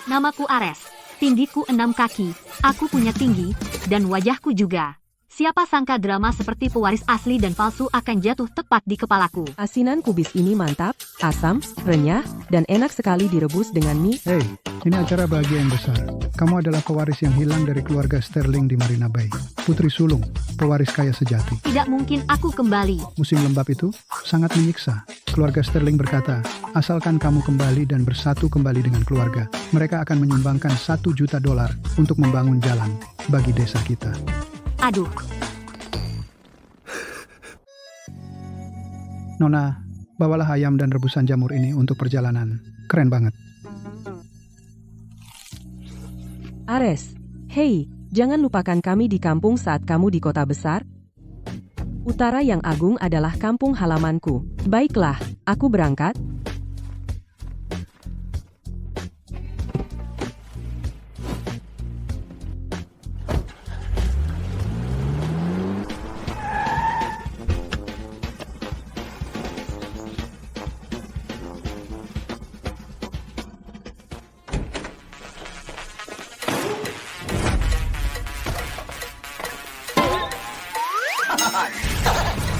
Namaku Ares. Tinggiku 6 kaki. Aku punya tinggi, dan wajahku juga. Siapa sangka drama seperti pewaris asli dan palsu akan jatuh tepat di kepalaku. Asinan kubis ini mantap, asam, renyah, dan enak sekali direbus dengan mie. Hei, ini acara bahagia yang besar. Kamu adalah pewaris yang hilang dari keluarga Sterling di Marina Bay. Putri sulung, pewaris kaya sejati. Tidak mungkin aku kembali. Musim lembab itu sangat menyiksa. Keluarga Sterling berkata, asalkan kamu kembali dan bersatu kembali dengan keluarga, mereka akan menyumbangkan $1 juta untuk membangun jalan bagi desa kita. Aduh. Nona, bawalah ayam dan rebusan jamur ini untuk perjalanan. Keren banget. Ares, hei, jangan lupakan kami di kampung saat kamu di kota besar. Utara yang agung adalah kampung halamanku. Baiklah, aku berangkat.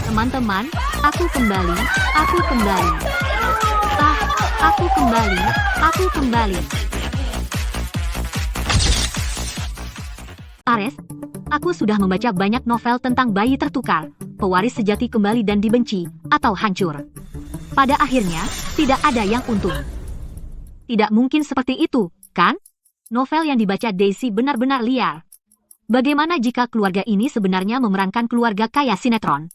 Teman-teman, aku kembali. Aku kembali. Aku kembali. Aku kembali. Ares, aku sudah membaca banyak novel tentang bayi tertukar, pewaris sejati kembali dan dibenci, atau hancur. Pada akhirnya, tidak ada yang untung. Tidak mungkin seperti itu, kan? Novel yang dibaca Daisy benar-benar liar. Bagaimana jika keluarga ini sebenarnya memerankan keluarga kaya sinetron?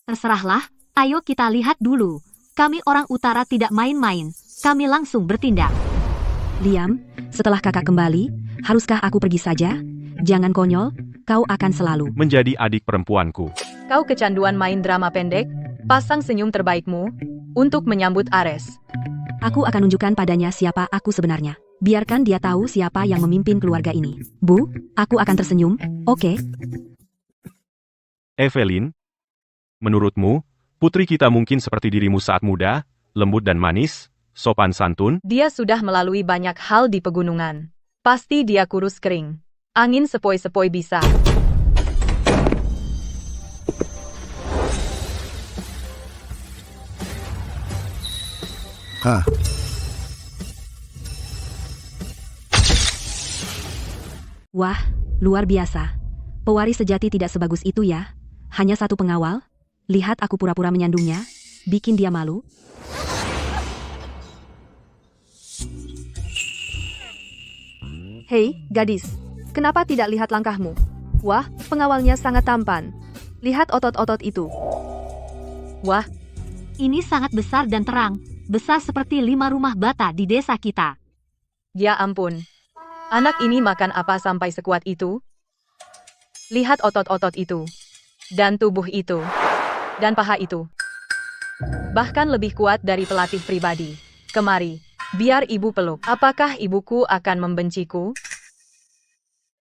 Terserahlah, ayo kita lihat dulu. Kami orang utara tidak main-main, kami langsung bertindak. Liam, setelah kakak kembali, haruskah aku pergi saja? Jangan konyol, kau akan selalu menjadi adik perempuanku. Kau kecanduan main drama pendek? Pasang senyum terbaikmu untuk menyambut Ares. Aku akan tunjukkan padanya siapa aku sebenarnya. Biarkan dia tahu siapa yang memimpin keluarga ini. Bu, aku akan tersenyum, oke? Evelyn, menurutmu, putri kita mungkin seperti dirimu saat muda, lembut dan manis, sopan santun? Dia sudah melalui banyak hal di pegunungan. Pasti dia kurus kering. Angin sepoi-sepoi bisa. Hah? Wah, luar biasa. Pewaris sejati tidak sebagus itu ya. Hanya satu pengawal. Lihat aku pura-pura menyandungnya. Bikin dia malu. Hei, gadis. Kenapa tidak lihat langkahmu? Wah, pengawalnya sangat tampan. Lihat otot-otot itu. Wah, Ini sangat besar dan terang, besar seperti 5 rumah bata di desa kita. ya ampun. Anak ini makan apa sampai sekuat itu? Lihat otot-otot itu. Dan tubuh itu. Dan paha itu. Bahkan lebih kuat dari pelatih pribadi. Kemari, biar ibu peluk. Apakah ibuku akan membenciku?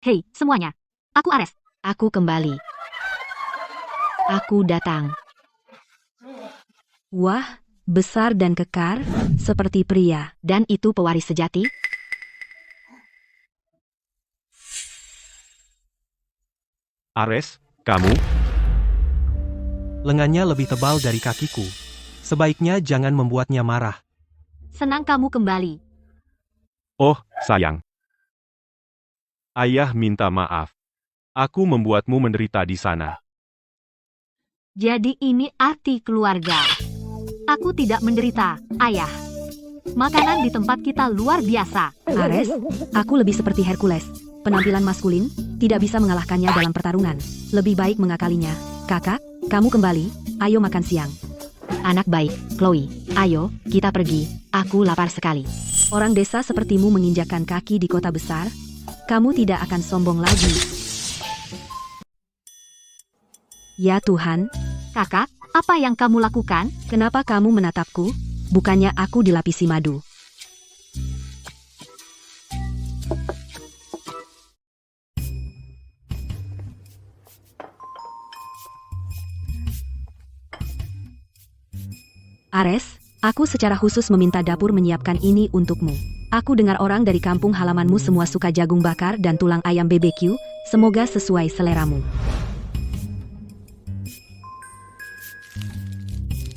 Hei, semuanya. Aku Ares. Aku kembali. Aku datang. Wah, besar dan kekar, seperti pria. Dan itu pewaris sejati? Ares, kamu? Lengannya lebih tebal dari kakiku. Sebaiknya jangan membuatnya marah. Senang kamu kembali. Oh, sayang. Ayah minta maaf. Aku membuatmu menderita di sana. Jadi ini arti keluarga. Aku tidak menderita, ayah. Makanan di tempat kita luar biasa. Ares, aku lebih seperti Hercules. Penampilan maskulin, tidak bisa mengalahkannya dalam pertarungan. Lebih baik mengakalinya. Kakak, kamu kembali, ayo makan siang. Anak baik, Chloe. Ayo, kita pergi. Aku lapar sekali. Orang desa sepertimu menginjakkan kaki di kota besar, kamu tidak akan sombong lagi. Ya Tuhan, Kakak, apa yang kamu lakukan? kenapa kamu menatapku? Bukannya aku dilapisi madu. Ares, Aku secara khusus meminta dapur menyiapkan ini untukmu. Aku dengar orang dari kampung halamanmu semua suka jagung bakar dan tulang ayam BBQ, semoga sesuai seleramu.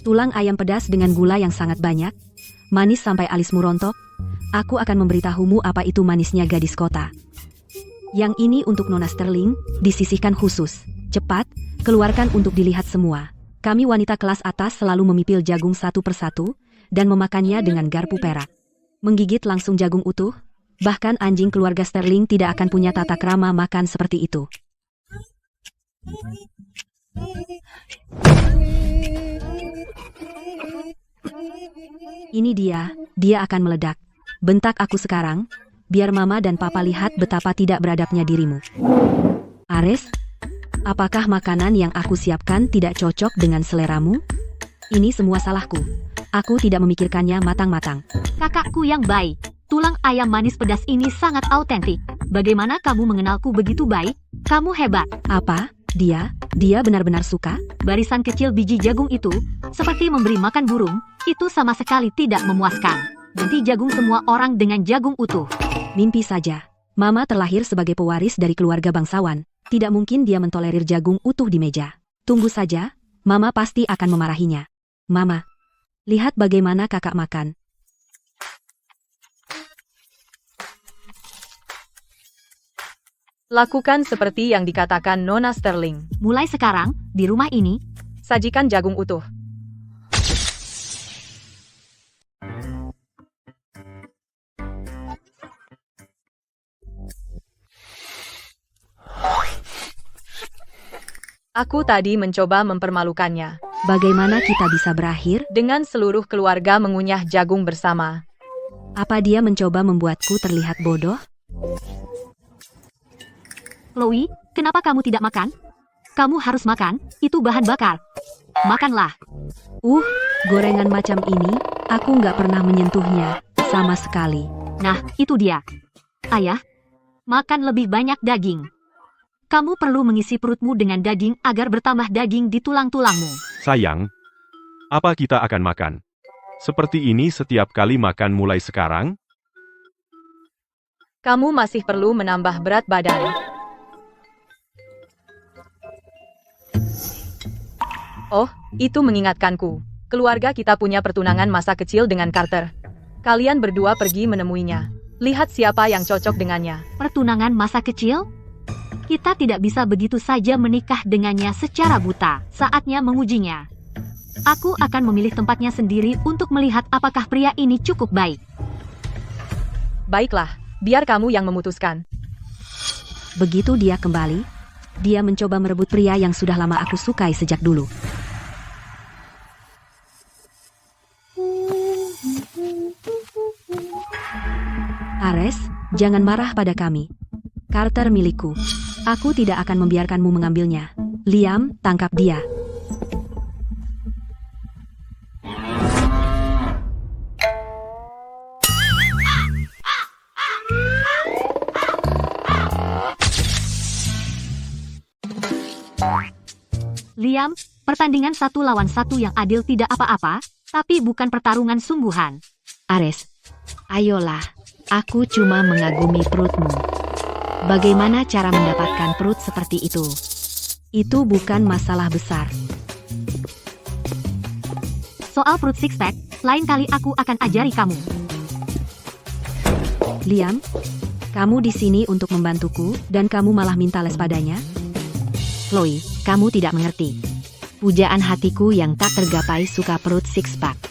Tulang ayam pedas dengan gula yang sangat banyak, manis sampai alismu rontok. Aku akan memberitahumu apa itu manisnya gadis kota. Yang ini untuk Nona Sterling, disisihkan khusus. Cepat, keluarkan untuk dilihat semua. Kami wanita kelas atas selalu memipil jagung satu persatu, dan memakannya dengan garpu perak. Menggigit langsung jagung utuh, bahkan anjing keluarga Sterling tidak akan punya tata krama makan seperti itu. Ini dia akan meledak. Bentak aku sekarang, biar mama dan papa lihat betapa tidak beradabnya dirimu. Ares, apakah makanan yang aku siapkan tidak cocok dengan seleramu? Ini semua salahku. Aku tidak memikirkannya matang-matang. Kakakku yang baik, tulang ayam manis pedas ini sangat autentik. Bagaimana kamu mengenalku begitu baik? Kamu hebat. Apa? Dia benar-benar suka? Barisan kecil biji jagung itu, seperti memberi makan burung, itu sama sekali tidak memuaskan. Ganti jagung semua orang dengan jagung utuh. Mimpi saja. Mama terlahir sebagai pewaris dari keluarga bangsawan. Tidak mungkin dia mentolerir jagung utuh di meja. Tunggu saja, Mama pasti akan memarahinya. Mama, lihat bagaimana kakak makan. Lakukan seperti yang dikatakan Nona Sterling. Mulai sekarang, di rumah ini, Sajikan jagung utuh. Aku tadi mencoba mempermalukannya. Bagaimana kita bisa berakhir? Dengan seluruh keluarga mengunyah jagung bersama. Apa dia mencoba membuatku terlihat bodoh? Chloe, kenapa kamu tidak makan? Kamu harus makan, itu bahan bakar. Makanlah. Gorengan macam ini, aku nggak pernah menyentuhnya, sama sekali. Nah, itu dia. Ayah, makan lebih banyak daging. Kamu perlu mengisi perutmu dengan daging agar bertambah daging di tulang-tulangmu. Sayang, apa kita akan makan? Seperti ini setiap kali makan mulai sekarang? Kamu masih perlu menambah berat badan. Oh, itu mengingatkanku. Keluarga kita punya pertunangan masa kecil dengan Carter. Kalian berdua pergi menemuinya. Lihat siapa yang cocok dengannya. Pertunangan masa kecil? Kita tidak bisa begitu saja menikah dengannya secara buta. Saatnya mengujinya. Aku akan memilih tempatnya sendiri untuk melihat apakah pria ini cukup baik. Baiklah, biar kamu yang memutuskan. Begitu dia kembali, dia mencoba merebut pria yang sudah lama aku sukai sejak dulu. Ares, jangan marah pada kami. Carter milikku. Aku tidak akan membiarkanmu mengambilnya. Liam, tangkap dia. Liam, pertandingan 1 lawan 1 yang adil tidak apa-apa, tapi bukan pertarungan sungguhan. Ares, ayolah. Aku cuma mengagumi perutmu. Bagaimana cara mendapatkan perut seperti itu? Itu bukan masalah besar. Soal perut six-pack, lain kali aku akan ajari kamu. Liam, kamu di sini untuk membantuku, dan kamu malah minta les padanya? Chloe, kamu tidak mengerti. Pujaan hatiku yang tak tergapai suka perut six-pack.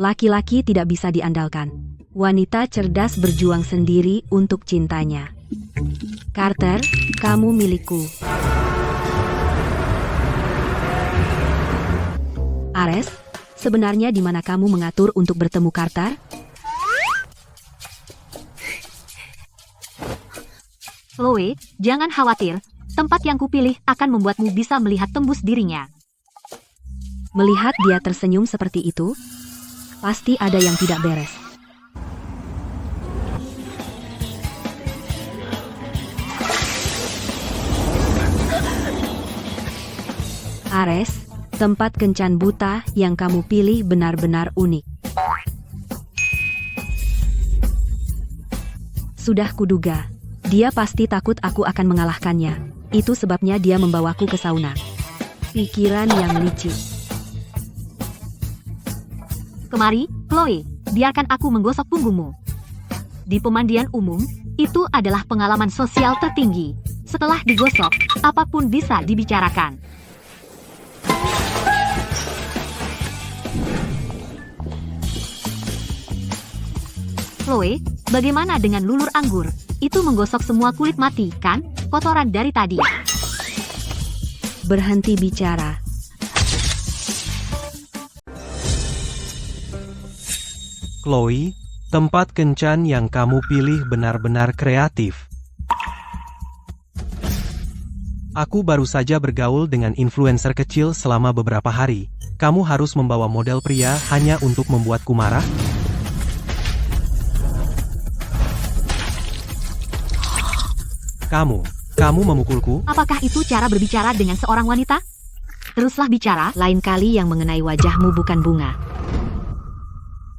Laki-laki tidak bisa diandalkan. Wanita cerdas berjuang sendiri untuk cintanya. Carter, kamu milikku. Ares, sebenarnya di mana kamu mengatur untuk bertemu Carter? Chloe, jangan khawatir. Tempat yang kupilih akan membuatmu bisa melihat tembus dirinya. Melihat dia tersenyum seperti itu, pasti ada yang tidak beres. Ares, tempat kencan buta yang kamu pilih benar-benar unik. Sudah kuduga. Dia pasti takut aku akan mengalahkannya. Itu sebabnya dia membawaku ke sauna. Pikiran yang licik. Kemari, Chloe, biarkan aku menggosok punggungmu. Di pemandian umum, itu adalah pengalaman sosial tertinggi. Setelah digosok, apapun bisa dibicarakan. Chloe, bagaimana dengan lulur anggur? Itu menggosok semua kulit mati, kan? Kotoran dari tadi. Berhenti bicara. Chloe, tempat kencan yang kamu pilih benar-benar kreatif. Aku baru saja bergaul dengan influencer kecil selama beberapa hari. Kamu harus membawa model pria hanya untuk membuatku marah? Kamu memukulku? Apakah itu cara berbicara dengan seorang wanita? Teruslah bicara. Lain kali yang mengenai wajahmu bukan bunga.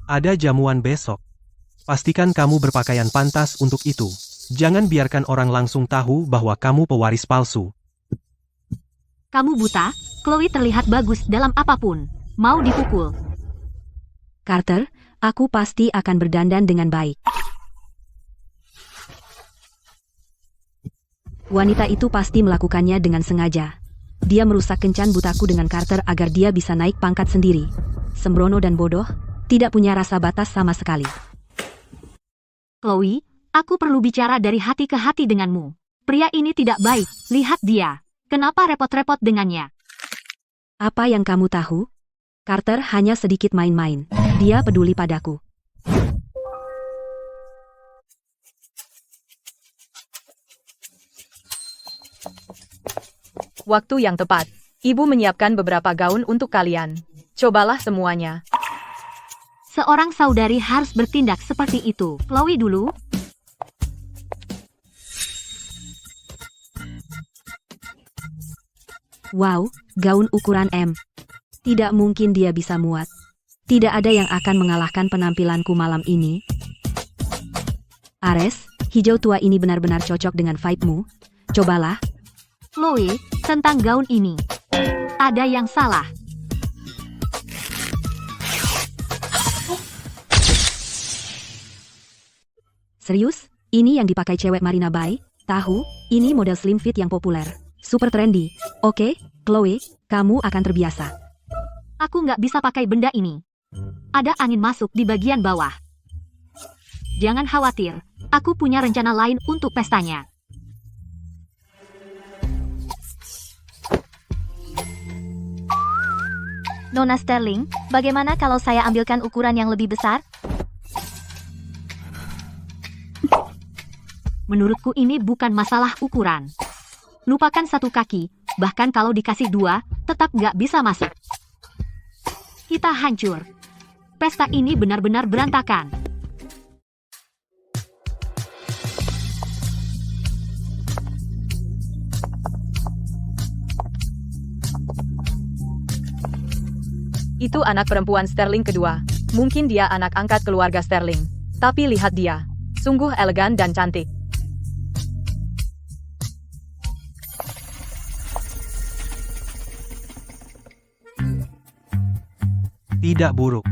Ada jamuan besok. Pastikan kamu berpakaian pantas untuk itu. Jangan biarkan orang langsung tahu bahwa kamu pewaris palsu. Kamu buta? Chloe terlihat bagus dalam apapun. Mau dipukul. Carter, aku pasti akan berdandan dengan baik. Wanita itu pasti melakukannya dengan sengaja. Dia merusak kencan butaku dengan Carter agar dia bisa naik pangkat sendiri. Sembrono dan bodoh, tidak punya rasa batas sama sekali. Chloe, aku perlu bicara dari hati ke hati denganmu. Pria ini tidak baik, lihat dia. Kenapa repot-repot dengannya? Apa yang kamu tahu? Carter hanya sedikit main-main. Dia peduli padaku. Waktu yang tepat. Ibu menyiapkan beberapa gaun untuk kalian. Cobalah semuanya. Seorang saudari harus bertindak seperti itu. Chloe dulu. Wow, gaun ukuran M. Tidak mungkin dia bisa muat. Tidak ada yang akan mengalahkan penampilanku malam ini. Ares, hijau tua ini benar-benar cocok dengan vibe-mu. Cobalah. Chloe, tentang gaun ini. Ada yang salah. Serius? Ini yang dipakai cewek Marina Bay? Tahu, ini model slim fit yang populer. Super trendy. Oke, Chloe, kamu akan terbiasa. Aku nggak bisa pakai benda ini. Ada angin masuk di bagian bawah. Jangan khawatir, aku punya rencana lain untuk pestanya. Nona Sterling, bagaimana kalau saya ambilkan ukuran yang lebih besar? Menurutku ini bukan masalah ukuran. Lupakan satu kaki, bahkan kalau dikasih dua, tetap nggak bisa masuk. Kita hancur. Pesta ini benar-benar berantakan. Itu anak perempuan Sterling kedua. Mungkin dia anak angkat keluarga Sterling. Tapi lihat dia. Sungguh elegan dan cantik. Tidak buruk.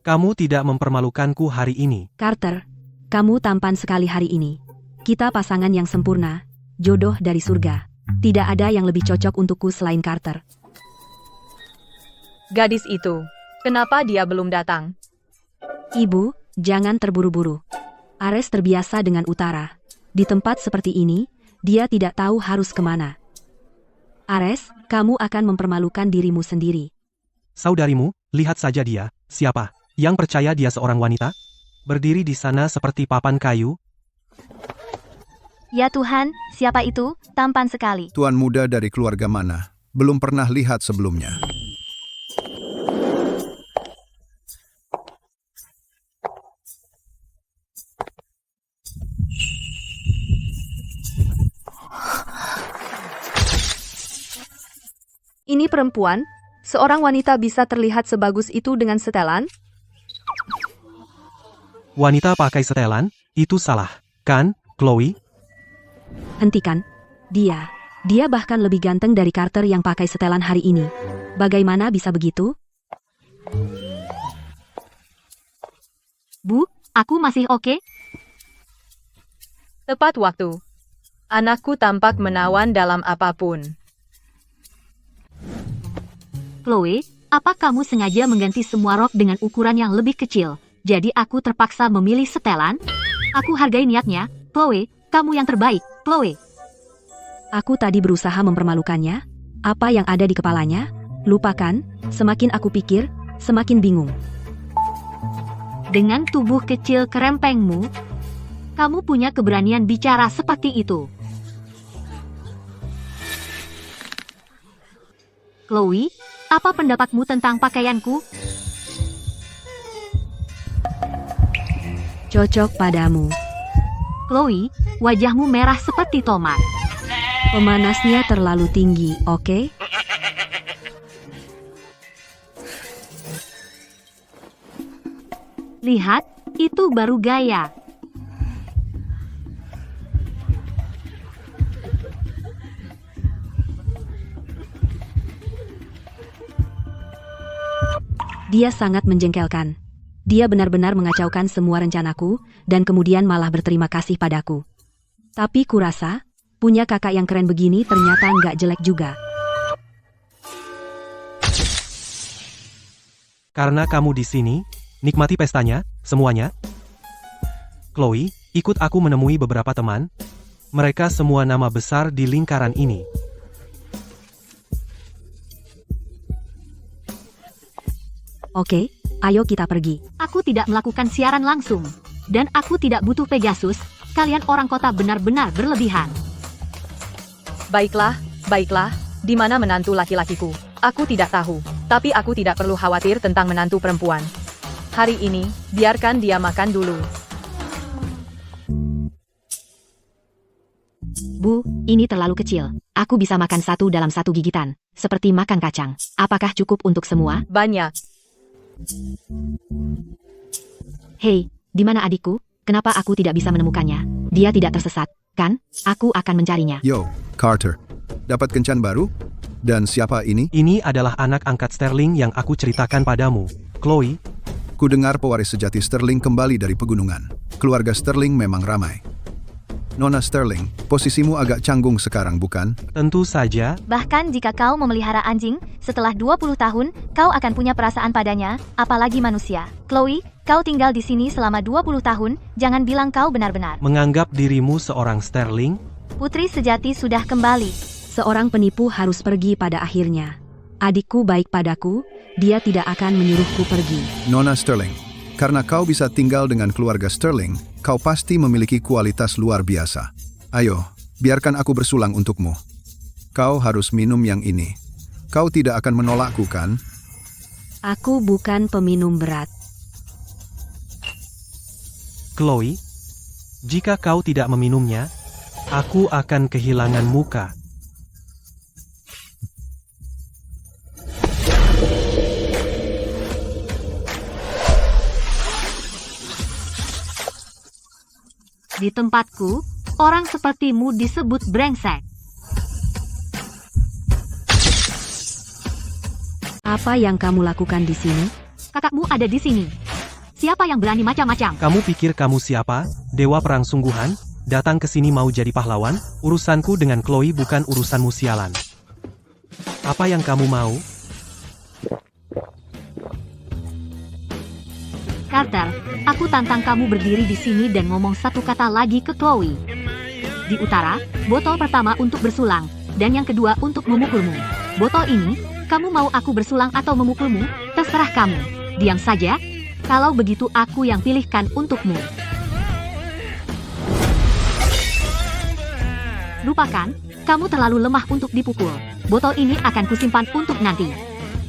Kamu tidak mempermalukanku hari ini. Carter, kamu tampan sekali hari ini. Kita pasangan yang sempurna, jodoh dari surga. Tidak ada yang lebih cocok untukku selain Carter. Gadis itu. Kenapa dia belum datang? Ibu, jangan terburu-buru. Ares terbiasa dengan utara. Di tempat seperti ini, dia tidak tahu harus kemana. Ares, kamu akan mempermalukan dirimu sendiri. Saudarimu, lihat saja dia. Siapa? Yang percaya dia seorang wanita? Berdiri di sana seperti papan kayu? Ya Tuhan, siapa itu? Tampan sekali. Tuan muda dari keluarga mana? Belum pernah lihat sebelumnya. Ini perempuan? Seorang wanita bisa terlihat sebagus itu dengan setelan? Wanita pakai setelan? Itu salah, kan, Chloe? Hentikan. Dia bahkan lebih ganteng dari Carter yang pakai setelan hari ini. Bagaimana bisa begitu? Bu, aku masih oke? Tepat waktu. Anakku tampak menawan dalam apapun. Chloe, apa kamu sengaja mengganti semua rok dengan ukuran yang lebih kecil? Jadi aku terpaksa memilih setelan? Aku hargai niatnya. Chloe, kamu yang terbaik, Chloe. Aku tadi berusaha mempermalukannya. Apa yang ada di kepalanya? Lupakan, semakin aku pikir, semakin bingung. Dengan tubuh kecil kerempengmu, kamu punya keberanian bicara seperti itu. Chloe, apa pendapatmu tentang pakaianku? Cocok padamu. Chloe, wajahmu merah seperti tomat. Pemanasnya terlalu tinggi, oke? Lihat, itu baru gaya. Dia sangat menjengkelkan. Dia benar-benar mengacaukan semua rencanaku, dan kemudian malah berterima kasih padaku. Tapi kurasa, punya kakak yang keren begini ternyata nggak jelek juga. Karena kamu di sini, nikmati pestanya, semuanya. Chloe, ikut aku menemui beberapa teman. Mereka semua nama besar di lingkaran ini. Oke, ayo kita pergi. Aku tidak melakukan siaran langsung. Dan aku tidak butuh Pegasus. Kalian orang kota benar-benar berlebihan. Baiklah, di mana menantu laki-lakiku? Aku tidak tahu, tapi aku tidak perlu khawatir tentang menantu perempuan. Hari ini, biarkan dia makan dulu. Bu, ini terlalu kecil. Aku bisa makan satu dalam satu gigitan, seperti makan kacang. Apakah cukup untuk semua? Banyak. Hei, di mana adikku? Kenapa aku tidak bisa menemukannya? Dia tidak tersesat, kan? Aku akan mencarinya. Yo, Carter. Dapat kencan baru? Dan siapa ini? Ini adalah anak angkat Sterling yang aku ceritakan padamu, Chloe. Ku dengar pewaris sejati Sterling kembali dari pegunungan. Keluarga Sterling memang ramai. Nona Sterling, posisimu agak canggung sekarang, bukan? Tentu saja. Bahkan jika kau memelihara anjing, setelah 20 tahun, kau akan punya perasaan padanya, apalagi manusia. Chloe, kau tinggal di sini selama 20 tahun, jangan bilang kau benar-benar. Menganggap dirimu seorang Sterling? Putri sejati sudah kembali. Seorang penipu harus pergi pada akhirnya. Adikku baik padaku, dia tidak akan menyuruhku pergi. Nona Sterling, karena kau bisa tinggal dengan keluarga Sterling, kau pasti memiliki kualitas luar biasa. Ayo, biarkan aku bersulang untukmu. Kau harus minum yang ini. Kau tidak akan menolakku, kan? Aku bukan peminum berat. Chloe, jika kau tidak meminumnya, aku akan kehilangan muka. Di tempatku, orang sepertimu disebut brengsek. Apa yang kamu lakukan di sini? Kakakmu ada di sini. Siapa yang berani macam-macam? Kamu pikir kamu siapa? Dewa perang sungguhan? Datang ke sini mau jadi pahlawan? Urusanku dengan Chloe bukan urusanmu sialan. Apa yang kamu mau? Carter, aku tantang kamu berdiri di sini dan ngomong satu kata lagi ke Chloe. Di utara, botol pertama untuk bersulang, dan yang kedua untuk memukulmu. Botol ini, kamu mau aku bersulang atau memukulmu? Terserah kamu. Diam saja. Kalau begitu aku yang pilihkan untukmu. Lupakan, kamu terlalu lemah untuk dipukul. Botol ini akan kusimpan untuk nanti.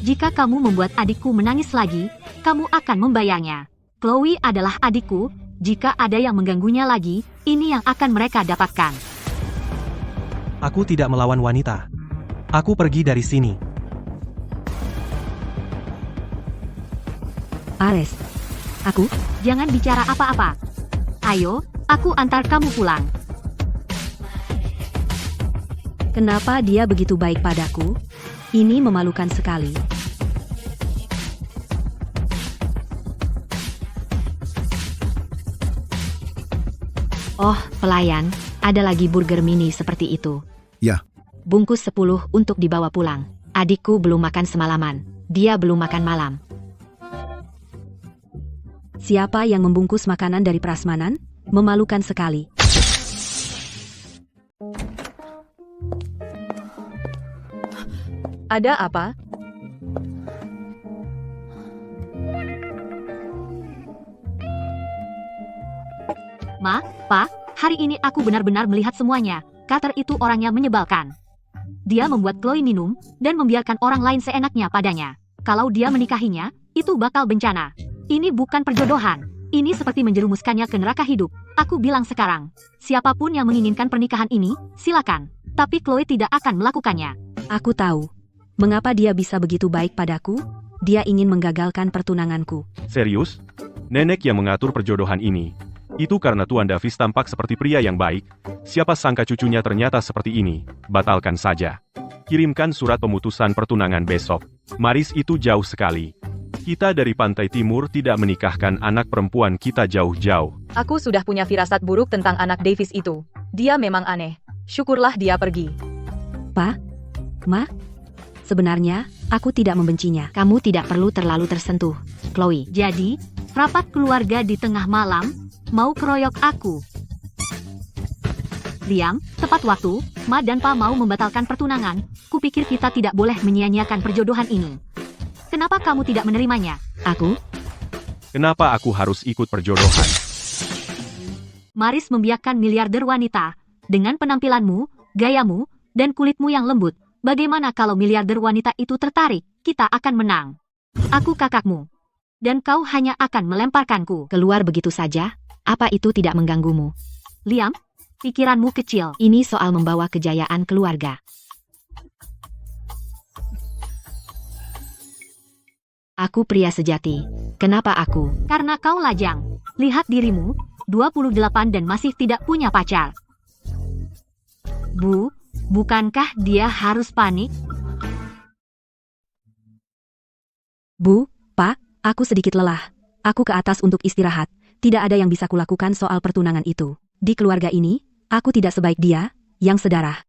Jika kamu membuat adikku menangis lagi, kamu akan membayarnya. Chloe adalah adikku, jika ada yang mengganggunya lagi, ini yang akan mereka dapatkan. Aku tidak melawan wanita. Aku pergi dari sini. Ares. Aku? Jangan bicara apa-apa. Ayo, aku antar kamu pulang. Kenapa dia begitu baik padaku? Ini memalukan sekali. Oh, pelayan, ada lagi burger mini seperti itu. Ya. Bungkus 10 untuk dibawa pulang. Adikku belum makan semalaman. Dia belum makan malam. Siapa yang membungkus makanan dari prasmanan? Memalukan sekali. Ada apa? Ma, Pa, hari ini aku benar-benar melihat semuanya. Carter itu orangnya menyebalkan. Dia membuat Chloe minum, dan membiarkan orang lain seenaknya padanya. Kalau dia menikahinya, itu bakal bencana. Ini bukan perjodohan. Ini seperti menjerumuskannya ke neraka hidup. Aku bilang sekarang, siapapun yang menginginkan pernikahan ini, silakan. Tapi Chloe tidak akan melakukannya. Aku tahu. Mengapa dia bisa begitu baik padaku? Dia ingin menggagalkan pertunanganku. Serius? Nenek yang mengatur perjodohan ini. Itu karena Tuan Davis tampak seperti pria yang baik. Siapa sangka cucunya ternyata seperti ini. Batalkan saja. Kirimkan surat pemutusan pertunangan besok. Maris itu jauh sekali. Kita dari pantai timur tidak menikahkan anak perempuan kita jauh-jauh. Aku sudah punya firasat buruk tentang anak Davis itu. Dia memang aneh. Syukurlah dia pergi. Pa? Ma? Sebenarnya, aku tidak membencinya. Kamu tidak perlu terlalu tersentuh, Chloe. Jadi, rapat keluarga di tengah malam, mau keroyok aku. Liam, tepat waktu, Ma dan Pa mau membatalkan pertunangan. Kupikir kita tidak boleh menyia-nyiakan perjodohan ini. Kenapa kamu tidak menerimanya? Aku? Kenapa aku harus ikut perjodohan? Maris membiarkan miliarder wanita. Dengan penampilanmu, gayamu, dan kulitmu yang lembut, bagaimana kalau miliarder wanita itu tertarik? Kita akan menang. Aku kakakmu. Dan kau hanya akan melemparkanku. Keluar begitu saja? Apa itu tidak mengganggumu? Liam, pikiranmu kecil. Ini soal membawa kejayaan keluarga. Aku pria sejati. Kenapa aku? Karena kau lajang. Lihat dirimu, 28 dan masih tidak punya pacar. Bu, bukankah dia harus panik? Bu, Pak, aku sedikit lelah. Aku ke atas untuk istirahat. Tidak ada yang bisa kulakukan soal pertunangan itu. Di keluarga ini, aku tidak sebaik dia, yang sedarah.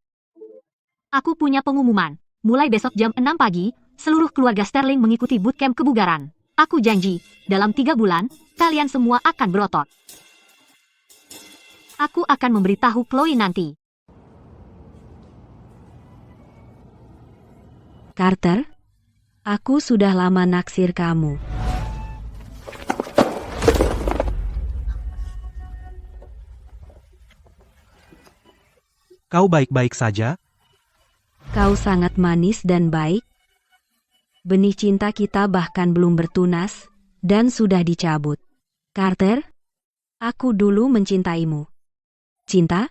Aku punya pengumuman. Mulai besok jam 6 pagi, seluruh keluarga Sterling mengikuti bootcamp kebugaran. Aku janji, dalam 3 bulan, kalian semua akan berotot. Aku akan memberitahu Chloe nanti. Carter, aku sudah lama naksir kamu. Kau baik-baik saja? Kau sangat manis dan baik. Benih cinta kita bahkan belum bertunas, dan sudah dicabut. Carter, aku dulu mencintaimu. Cinta?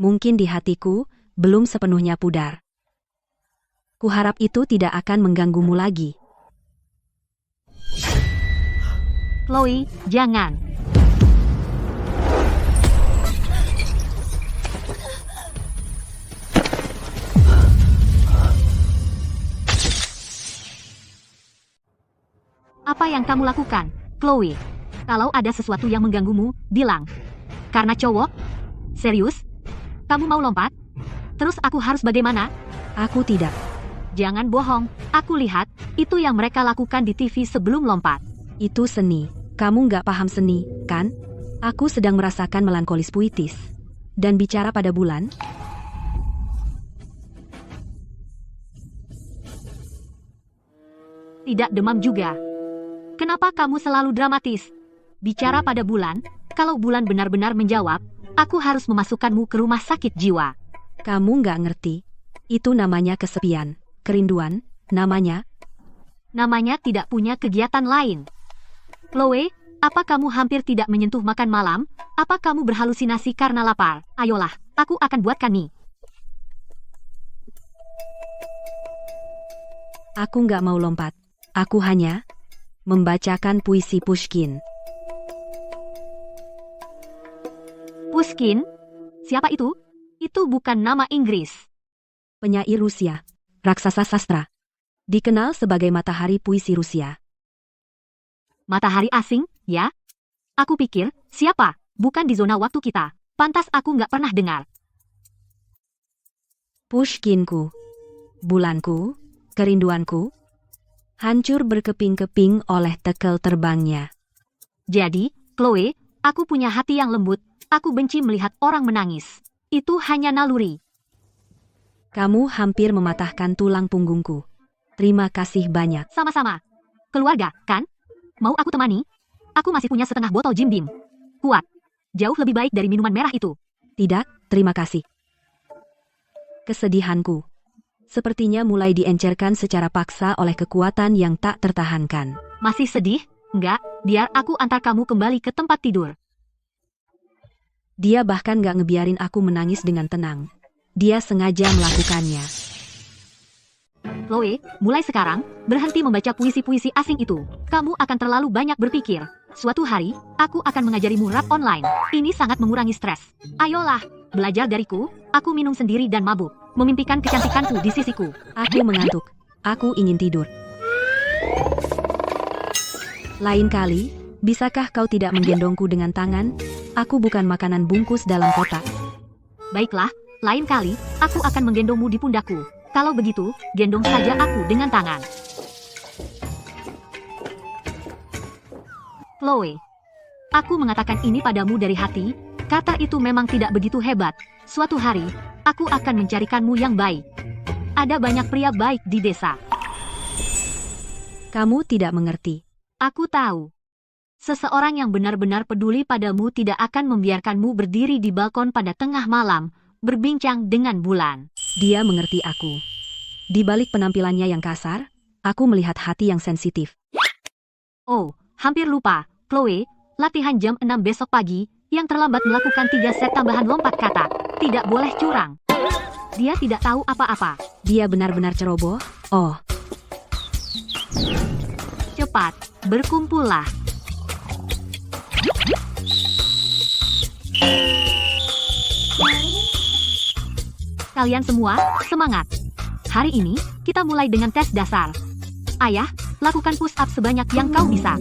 Mungkin di hatiku, belum sepenuhnya pudar. Kuharap itu tidak akan mengganggumu lagi. Chloe, jangan. Apa yang kamu lakukan, Chloe? Kalau ada sesuatu yang mengganggumu, bilang. Karena cowok? Serius? Kamu mau lompat? Terus aku harus bagaimana? Aku tidak. Jangan bohong, aku lihat, itu yang mereka lakukan di TV sebelum lompat. Itu seni. Kamu nggak paham seni, kan? Aku sedang merasakan melankolis puitis. Dan bicara pada bulan. Tidak demam juga. Kenapa kamu selalu dramatis? Bicara pada bulan, kalau bulan benar-benar menjawab, aku harus memasukkanmu ke rumah sakit jiwa. Kamu nggak ngerti. Itu namanya kesepian. Kerinduan, namanya. Namanya tidak punya kegiatan lain. Chloe, apa kamu hampir tidak menyentuh makan malam? Apa kamu berhalusinasi karena lapar? Ayolah, aku akan buatkan mie. Aku nggak mau lompat. Aku hanya Membacakan puisi Pushkin. Pushkin? Siapa itu? Itu bukan nama Inggris. Penyair Rusia. Raksasa sastra. Dikenal sebagai matahari puisi Rusia. Matahari asing, ya? Aku pikir, siapa? Bukan di zona waktu kita. Pantas aku nggak pernah dengar. Pushkinku. Bulanku. Kerinduanku. Hancur berkeping-keping oleh tekel terbangnya. Jadi, Chloe, aku punya hati yang lembut. Aku benci melihat orang menangis. Itu hanya naluri. Kamu hampir mematahkan tulang punggungku. Terima kasih banyak. Sama-sama. Keluarga, kan? Mau aku temani? Aku masih punya setengah botol Jim Beam. Kuat. Jauh lebih baik dari minuman merah itu. Tidak, terima kasih. Kesedihanku. Sepertinya mulai diencerkan secara paksa oleh kekuatan yang tak tertahankan. Masih sedih? Enggak, biar aku antar kamu kembali ke tempat tidur. Dia bahkan gak ngebiarin aku menangis dengan tenang. Dia sengaja melakukannya. Chloe, mulai sekarang, berhenti membaca puisi-puisi asing itu. Kamu akan terlalu banyak berpikir. Suatu hari, aku akan mengajarimu rap online. Ini sangat mengurangi stres. Ayolah, belajar dariku. Aku minum sendiri dan mabuk. Memimpikan kecantikanku di sisiku. Aku mengantuk. Aku ingin tidur. Lain kali, bisakah kau tidak menggendongku dengan tangan? Aku bukan makanan bungkus dalam kotak. Baiklah, lain kali, aku akan menggendongmu di pundakku. Kalau begitu, gendong saja aku dengan tangan. Chloe, aku mengatakan ini padamu dari hati. Kata itu memang tidak begitu hebat. Suatu hari, aku akan mencarikanmu yang baik. Ada banyak pria baik di desa. Kamu tidak mengerti. Aku tahu. Seseorang yang benar-benar peduli padamu tidak akan membiarkanmu berdiri di balkon pada tengah malam, berbincang dengan bulan. Dia mengerti aku. Di balik penampilannya yang kasar, aku melihat hati yang sensitif. Oh, hampir lupa, Chloe, latihan jam 6 besok pagi, yang terlambat melakukan 3 set tambahan lompat kata. Tidak boleh curang. Dia tidak tahu apa-apa. Dia benar-benar ceroboh. Oh. Cepat, berkumpullah. Kalian semua, semangat. Hari ini, kita mulai dengan tes dasar. Ayah, lakukan push up sebanyak yang kau bisa.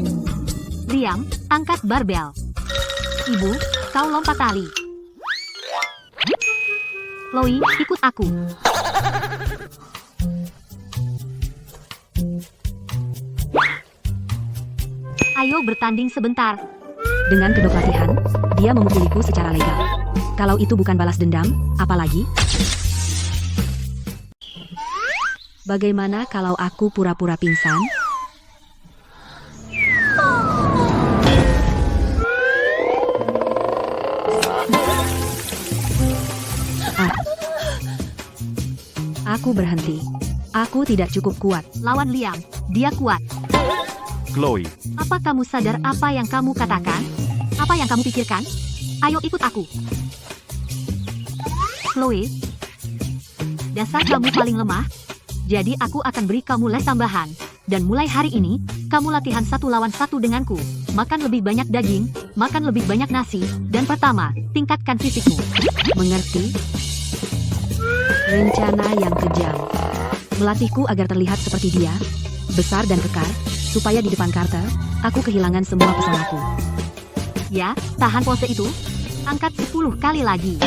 Liam, angkat barbel. Ibu, kau lompat tali. Chloe, ikut aku. Ayo bertanding sebentar. Dengan kedok latihan, dia memukuliku secara legal. Kalau itu bukan balas dendam, apalagi? Bagaimana kalau aku pura-pura pingsan? Aku berhenti. Aku tidak cukup kuat. Lawan Liam, dia kuat. Chloe, Apa kamu sadar apa yang kamu katakan? Apa yang kamu pikirkan? Ayo ikut aku. Chloe, dasar kamu paling lemah. Jadi aku akan beri kamu les tambahan. Dan mulai hari ini, kamu latihan 1 lawan 1 denganku. Makan lebih banyak daging, makan lebih banyak nasi, dan pertama, tingkatkan fisikmu. Mengerti? Rencana yang kejam. Melatihku agar terlihat seperti dia, besar dan kekar, supaya di depan Carter, aku kehilangan semua pesonaku. Ya, tahan pose itu. Angkat 10 kali lagi.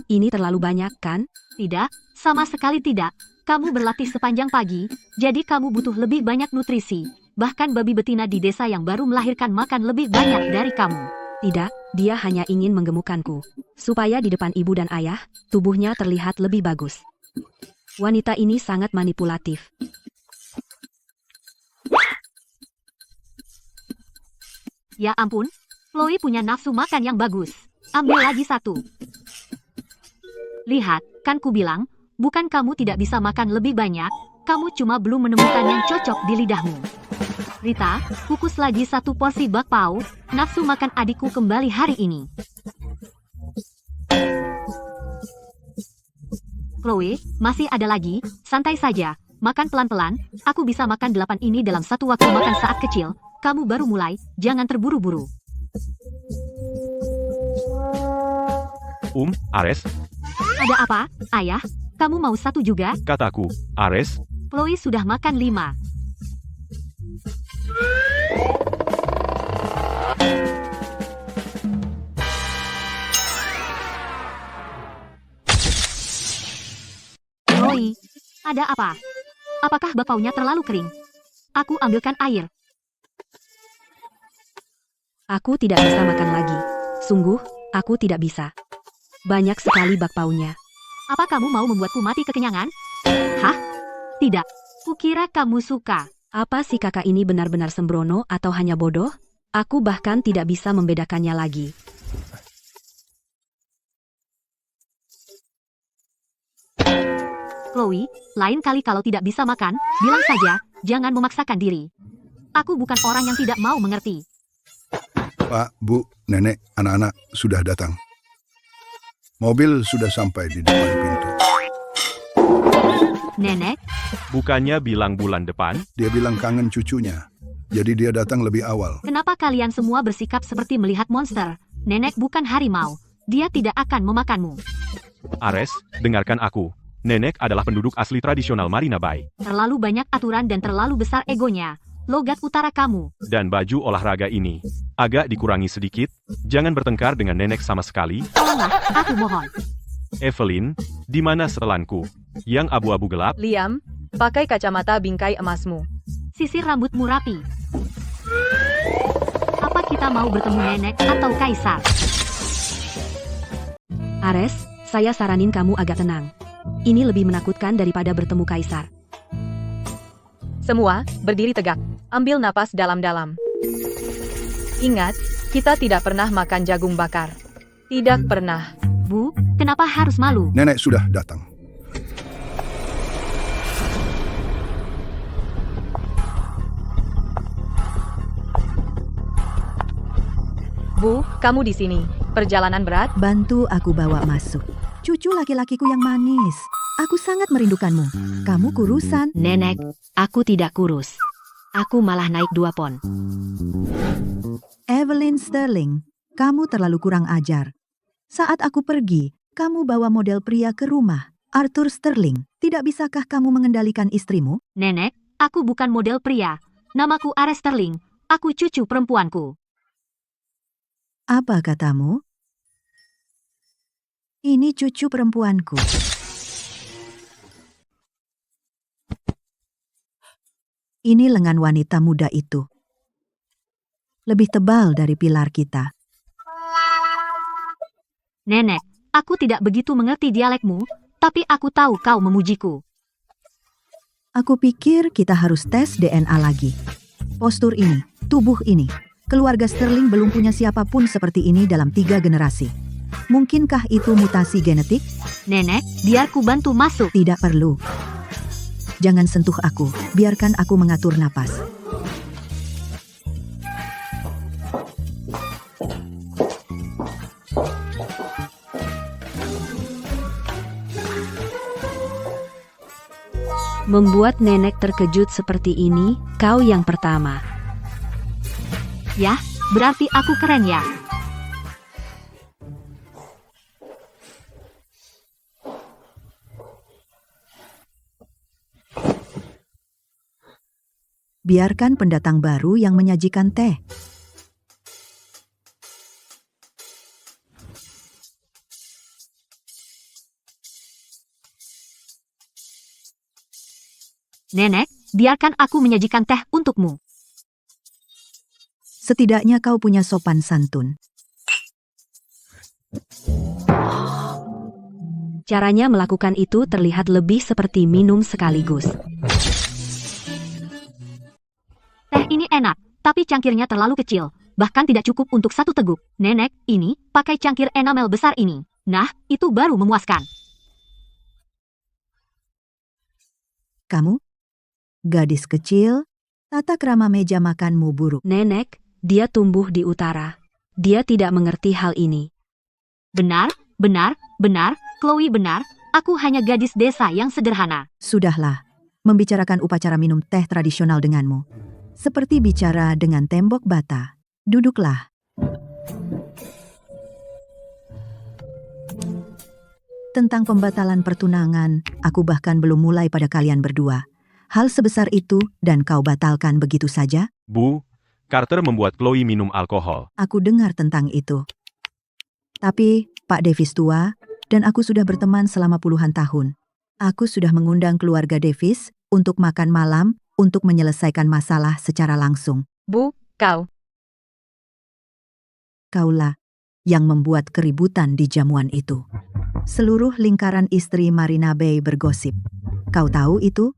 Ini terlalu banyak, kan? Tidak, sama sekali tidak. Kamu berlatih sepanjang pagi, jadi kamu butuh lebih banyak nutrisi. Bahkan babi betina di desa yang baru melahirkan makan lebih banyak dari kamu. Tidak, dia hanya ingin menggemukkanku. Supaya di depan ibu dan ayah, tubuhnya terlihat lebih bagus. Wanita ini sangat manipulatif. Ya ampun, Chloe punya nafsu makan yang bagus. Ambil lagi 1. Lihat, kan ku bilang, bukan kamu tidak bisa makan lebih banyak, kamu cuma belum menemukan yang cocok di lidahmu. Rita, kukus lagi 1 porsi bakpao, nafsu makan adikku kembali hari ini. Chloe, masih ada lagi, santai saja, makan pelan-pelan, aku bisa makan 8 ini dalam satu waktu makan saat kecil, kamu baru mulai, jangan terburu-buru. Ares, Ada apa, ayah? Kamu mau satu juga? kataku, Ares, Chloe sudah makan 5. Chloe, ada apa? Apakah bakpaunya terlalu kering? Aku ambilkan air. Aku tidak bisa makan lagi. Sungguh, aku tidak bisa. Banyak sekali bakpaunya. Apa kamu mau membuatku mati kekenyangan? Hah? Tidak. Kukira kamu suka. Apa si kakak ini benar-benar sembrono atau hanya bodoh? Aku bahkan tidak bisa membedakannya lagi. Chloe, lain kali kalau tidak bisa makan, bilang saja, jangan memaksakan diri. Aku bukan orang yang tidak mau mengerti. Pak, Bu, Nenek, anak-anak sudah datang. Mobil sudah sampai di depan pintu. Nenek, bukannya bilang bulan depan? Dia bilang kangen cucunya. Jadi dia datang lebih awal. kenapa kalian semua bersikap seperti melihat monster? Nenek bukan harimau. Dia tidak akan memakanmu. Ares, dengarkan aku. Nenek adalah penduduk asli tradisional Marina Bay. Terlalu banyak aturan dan terlalu besar egonya. Logat utara kamu. Dan baju olahraga ini agak dikurangi sedikit. Jangan bertengkar dengan nenek sama sekali. Tolonglah, aku mohon. Evelyn, di mana setelanku? Yang abu-abu gelap? Liam, pakai kacamata bingkai emasmu. Sisir rambutmu rapi. Apa kita mau bertemu nenek atau kaisar? Ares, saya saranin kamu agak tenang. Ini lebih menakutkan daripada bertemu kaisar. Semua, berdiri tegak. Ambil napas dalam-dalam. Ingat, kita tidak pernah makan jagung bakar. Tidak pernah. Bu, kenapa harus malu? Nenek sudah datang. Bu, kamu di sini. Perjalanan berat? Bantu aku bawa masuk. Cucu laki-lakiku yang manis. Aku sangat merindukanmu. Kamu kurusan. Nenek, aku tidak kurus. Aku malah naik 2 pon. Evelyn Sterling, kamu terlalu kurang ajar. Saat aku pergi, kamu bawa model pria ke rumah. Arthur Sterling, tidak bisakah kamu mengendalikan istrimu? Nenek, aku bukan model pria. Namaku Ares Sterling. Aku cucu perempuanku. Apa katamu? Ini cucu perempuanku. Ini lengan wanita muda itu. Lebih tebal dari pilar kita. Nenek, aku tidak begitu mengerti dialekmu, tapi aku tahu kau memujiku. Aku pikir kita harus tes DNA lagi. Postur ini, tubuh ini. Keluarga Sterling belum punya siapapun seperti ini dalam 3 generasi. Mungkinkah itu mutasi genetik? Nenek, biar ku bantu masuk. Tidak perlu. Jangan sentuh aku, biarkan aku mengatur napas. Membuat nenek terkejut seperti ini, kau yang pertama. Ya, berarti aku keren ya. Biarkan pendatang baru yang menyajikan teh. Nenek, biarkan aku menyajikan teh untukmu. Setidaknya kau punya sopan santun. Caranya melakukan itu terlihat lebih seperti minum sekaligus. Teh ini enak, tapi cangkirnya terlalu kecil. Bahkan tidak cukup untuk 1 teguk. Nenek, ini, pakai cangkir enamel besar ini. Nah, itu baru memuaskan. Kamu? Gadis kecil, tata krama meja makanmu buruk. Nenek, dia tumbuh di utara. Dia tidak mengerti hal ini. Benar, benar, benar, Chloe benar, Aku hanya gadis desa yang sederhana. Sudahlah, membicarakan upacara minum teh tradisional denganmu. Seperti bicara dengan tembok bata. Duduklah. Tentang pembatalan pertunangan, aku bahkan belum mulai pada kalian berdua. Hal sebesar itu dan kau batalkan begitu saja? Bu, Carter membuat Chloe minum alkohol. Aku dengar tentang itu. Tapi, Pak Davis tua, dan aku sudah berteman selama puluhan tahun. Aku sudah mengundang keluarga Davis untuk makan malam untuk menyelesaikan masalah secara langsung. Bu, kau. Kaulah yang membuat keributan di jamuan itu. Seluruh lingkaran istri Marina Bay bergosip. Kau tahu itu?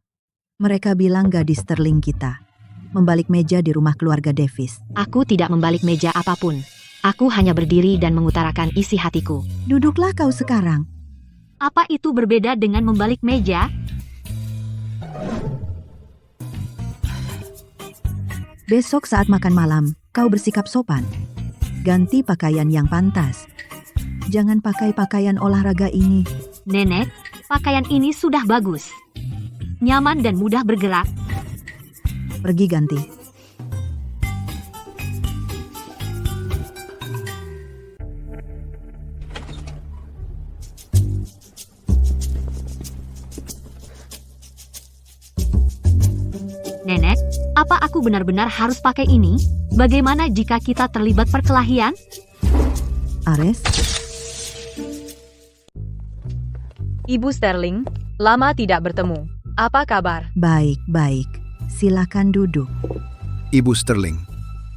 Mereka bilang gadis Sterling kita membalik meja di rumah keluarga Davis. Aku tidak membalik meja apapun. Aku hanya berdiri dan mengutarakan isi hatiku. Duduklah kau sekarang. Apa itu berbeda dengan membalik meja? Besok saat makan malam, kau bersikap sopan. Ganti pakaian yang pantas. Jangan pakai pakaian olahraga ini. Nenek, pakaian ini sudah bagus. Nyaman dan mudah bergerak. Pergi ganti. Nenek, apa aku benar-benar harus pakai ini? Bagaimana jika kita terlibat perkelahian? Ares, Ibu Sterling, lama tidak bertemu. Apa kabar? baik-baik. Silakan duduk. Ibu Sterling,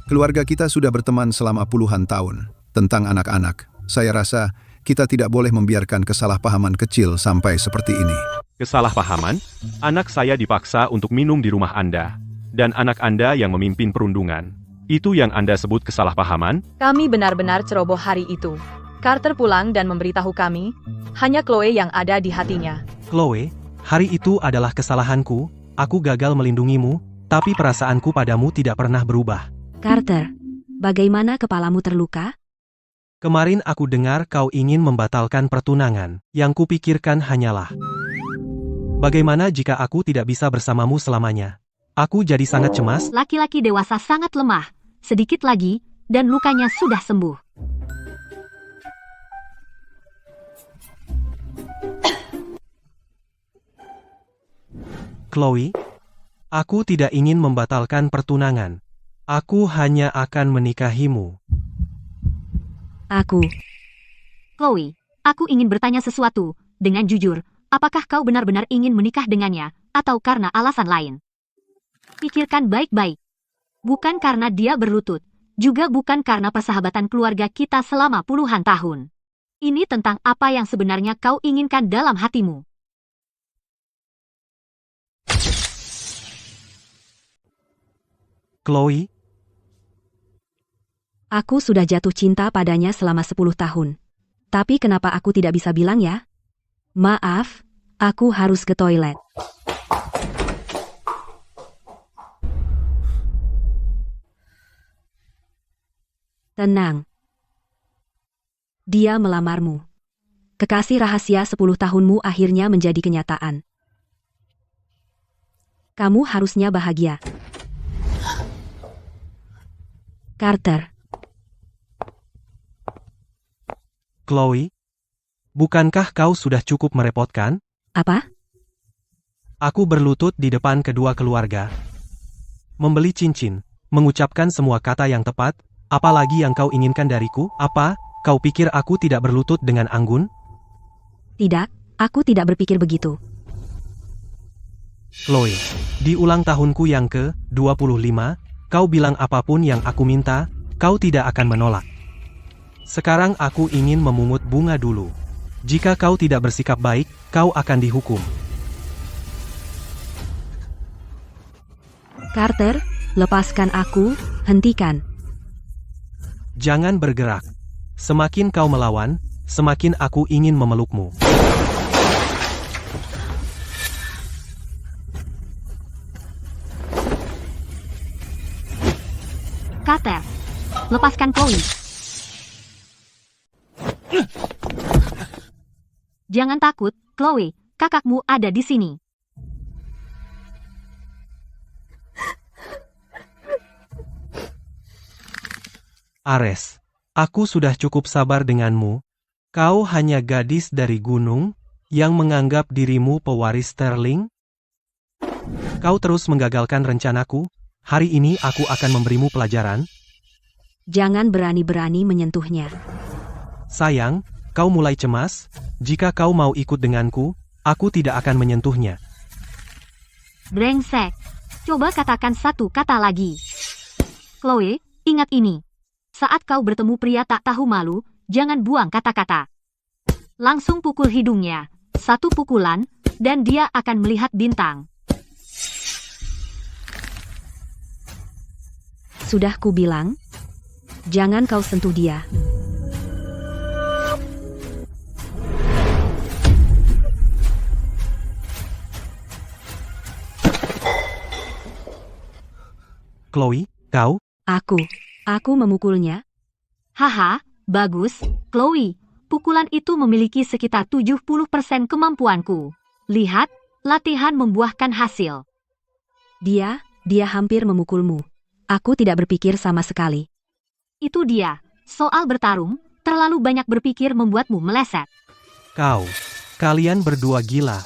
keluarga kita sudah berteman selama puluhan tahun. Tentang anak-anak, saya rasa kita tidak boleh membiarkan kesalahpahaman kecil sampai seperti ini. Kesalahpahaman? Anak saya dipaksa untuk minum di rumah Anda. Dan anak Anda yang memimpin perundungan. Itu yang Anda sebut kesalahpahaman? Kami benar-benar ceroboh hari itu. Carter pulang dan memberitahu kami, hanya Chloe yang ada di hatinya. Chloe, hari itu adalah kesalahanku, aku gagal melindungimu, tapi perasaanku padamu tidak pernah berubah. Carter, bagaimana kepalamu terluka? Kemarin aku dengar kau ingin membatalkan pertunangan. Yang kupikirkan hanyalah, bagaimana jika aku tidak bisa bersamamu selamanya? Aku jadi sangat cemas. Laki-laki dewasa sangat lemah. Sedikit lagi, dan lukanya sudah sembuh. Chloe, aku tidak ingin membatalkan pertunangan. Aku hanya akan menikahimu. Chloe, aku ingin bertanya sesuatu. Dengan jujur, apakah kau benar-benar ingin menikah dengannya, atau karena alasan lain? Pikirkan baik-baik. Bukan karena dia berlutut, juga bukan karena persahabatan keluarga kita selama puluhan tahun. Ini tentang apa yang sebenarnya kau inginkan dalam hatimu. Chloe, Aku sudah jatuh cinta padanya selama 10 tahun. Tapi kenapa aku tidak bisa bilang ya? Maaf, aku harus ke toilet. Tenang. Dia melamarmu. Kekasih rahasia 10 tahunmu akhirnya menjadi kenyataan. Kamu harusnya bahagia. Carter. Chloe, bukankah kau sudah cukup merepotkan? Apa? Aku berlutut di depan kedua keluarga. Membeli cincin, mengucapkan semua kata yang tepat, apalagi yang kau inginkan dariku? Apa, kau pikir aku tidak berlutut dengan anggun? Tidak, aku tidak berpikir begitu. Chloe, di ulang tahunku yang ke-25, kau bilang apapun yang aku minta, kau tidak akan menolak. Sekarang aku ingin memungut bunga dulu. Jika kau tidak bersikap baik, kau akan dihukum. Carter, lepaskan aku, hentikan. Jangan bergerak. Semakin kau melawan, semakin aku ingin memelukmu. Carter, lepaskan Chloe. Jangan takut, Chloe, kakakmu ada di sini. Ares, aku sudah cukup sabar denganmu. Kau hanya gadis dari gunung yang menganggap dirimu pewaris Sterling. Kau terus menggagalkan rencanaku. Hari ini aku akan memberimu pelajaran. Jangan berani-berani menyentuhnya. Sayang, kau mulai cemas. Jika kau mau ikut denganku, aku tidak akan menyentuhnya. Brengsek. Coba katakan satu kata lagi. Chloe, ingat ini. Saat kau bertemu pria tak tahu malu, jangan buang kata-kata. Langsung pukul hidungnya. 1 pukulan, dan dia akan melihat bintang. Sudah kubilang, jangan kau sentuh dia. Chloe, kau? Aku memukulnya. Haha, bagus, Chloe. Pukulan itu memiliki sekitar 70% kemampuanku. Lihat, latihan membuahkan hasil. Dia hampir memukulmu. Aku tidak berpikir sama sekali. Itu dia. Soal bertarung, terlalu banyak berpikir membuatmu meleset. Kalian berdua gila.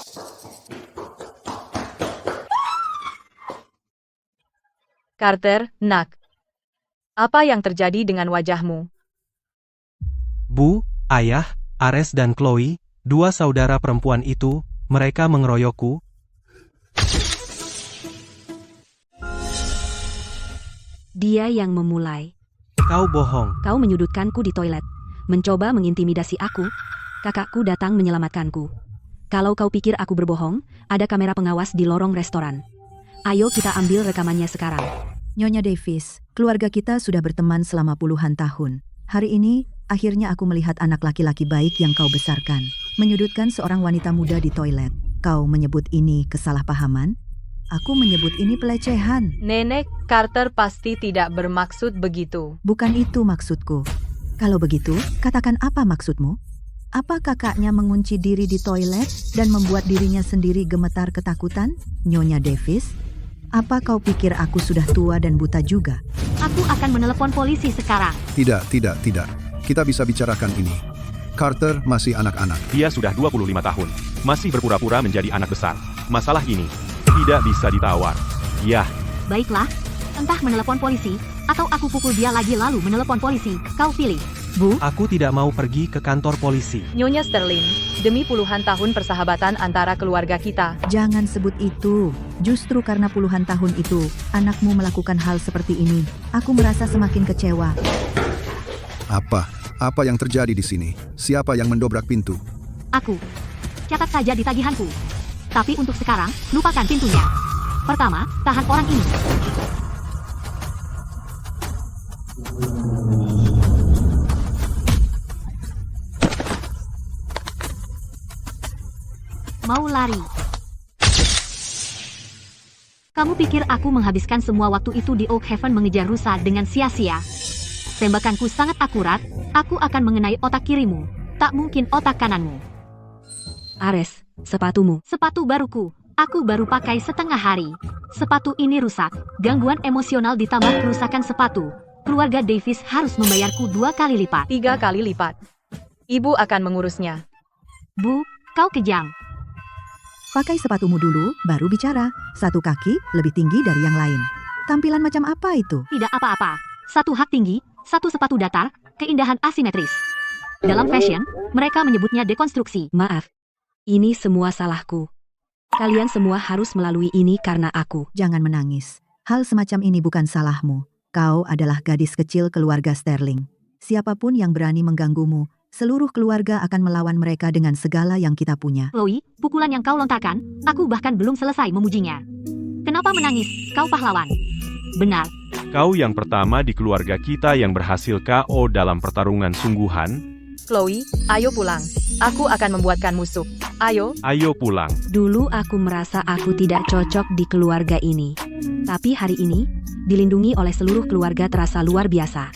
Carter, nak. Apa yang terjadi dengan wajahmu? Bu, ayah, Ares dan Chloe, 2 saudara perempuan itu, mereka mengeroyokku. Dia yang memulai. Kau bohong. Kau menyudutkanku di toilet. Mencoba mengintimidasi aku. Kakakku datang menyelamatkanku. Kalau kau pikir aku berbohong, ada kamera pengawas di lorong restoran. Ayo kita ambil rekamannya sekarang. Nyonya Davis, keluarga kita sudah berteman selama puluhan tahun. Hari ini, akhirnya aku melihat anak laki-laki baik yang kau besarkan. Menyudutkan seorang wanita muda di toilet. Kau menyebut ini kesalahpahaman? Aku menyebut ini pelecehan. Nenek, Carter pasti tidak bermaksud begitu. Bukan itu maksudku. Kalau begitu, katakan apa maksudmu? Apa kakaknya mengunci diri di toilet dan membuat dirinya sendiri gemetar ketakutan? Nyonya Davis, apa kau pikir aku sudah tua dan buta juga? Aku akan menelepon polisi sekarang. Tidak. Kita bisa bicarakan ini. Carter masih anak-anak. Dia sudah 25 tahun. Masih berpura-pura menjadi anak besar. Masalah ini tidak bisa ditawar. Yah. Baiklah, entah menelepon polisi, atau aku pukul dia lagi lalu menelepon polisi. Kau pilih. Bu, Aku tidak mau pergi ke kantor polisi. Nyonya Sterling, demi puluhan tahun persahabatan antara keluarga kita. Jangan sebut itu. Justru karena puluhan tahun itu, anakmu melakukan hal seperti ini. Aku merasa semakin kecewa. Apa yang terjadi di sini? Siapa yang mendobrak pintu? Aku. Catat saja di tagihanku. Tapi untuk sekarang, lupakan pintunya. Pertama, tahan orang ini. Mau lari. Kamu pikir aku menghabiskan semua waktu itu di Oak Haven mengejar rusa dengan sia-sia? Tembakanku sangat akurat, aku akan mengenai otak kirimu, tak mungkin otak kananmu. Ares, sepatumu. Sepatu baruku, aku baru pakai setengah hari. Sepatu ini rusak, gangguan emosional ditambah kerusakan sepatu. Keluarga Davis harus membayarku 2 kali lipat. 3 kali lipat. Ibu akan mengurusnya. Bu, kau kejam. Pakai sepatumu dulu, baru bicara. 1 kaki lebih tinggi dari yang lain. Tampilan macam apa itu? Tidak apa-apa. 1 hak tinggi, 1 sepatu datar, keindahan asimetris. Dalam fashion, mereka menyebutnya dekonstruksi. Maaf. Ini semua salahku. Kalian semua harus melalui ini karena aku. Jangan menangis. Hal semacam ini bukan salahmu. Kau adalah gadis kecil keluarga Sterling. Siapapun yang berani mengganggumu, seluruh keluarga akan melawan mereka dengan segala yang kita punya. Chloe, pukulan yang kau lontarkan, aku bahkan belum selesai memujinya. Kenapa menangis? Kau pahlawan. Benar. Kau yang pertama di keluarga kita yang berhasil KO dalam pertarungan sungguhan. Chloe, ayo pulang. Aku akan membuatkanmu sup. Ayo. Ayo pulang. Dulu aku merasa aku tidak cocok di keluarga ini. Tapi hari ini, dilindungi oleh seluruh keluarga terasa luar biasa.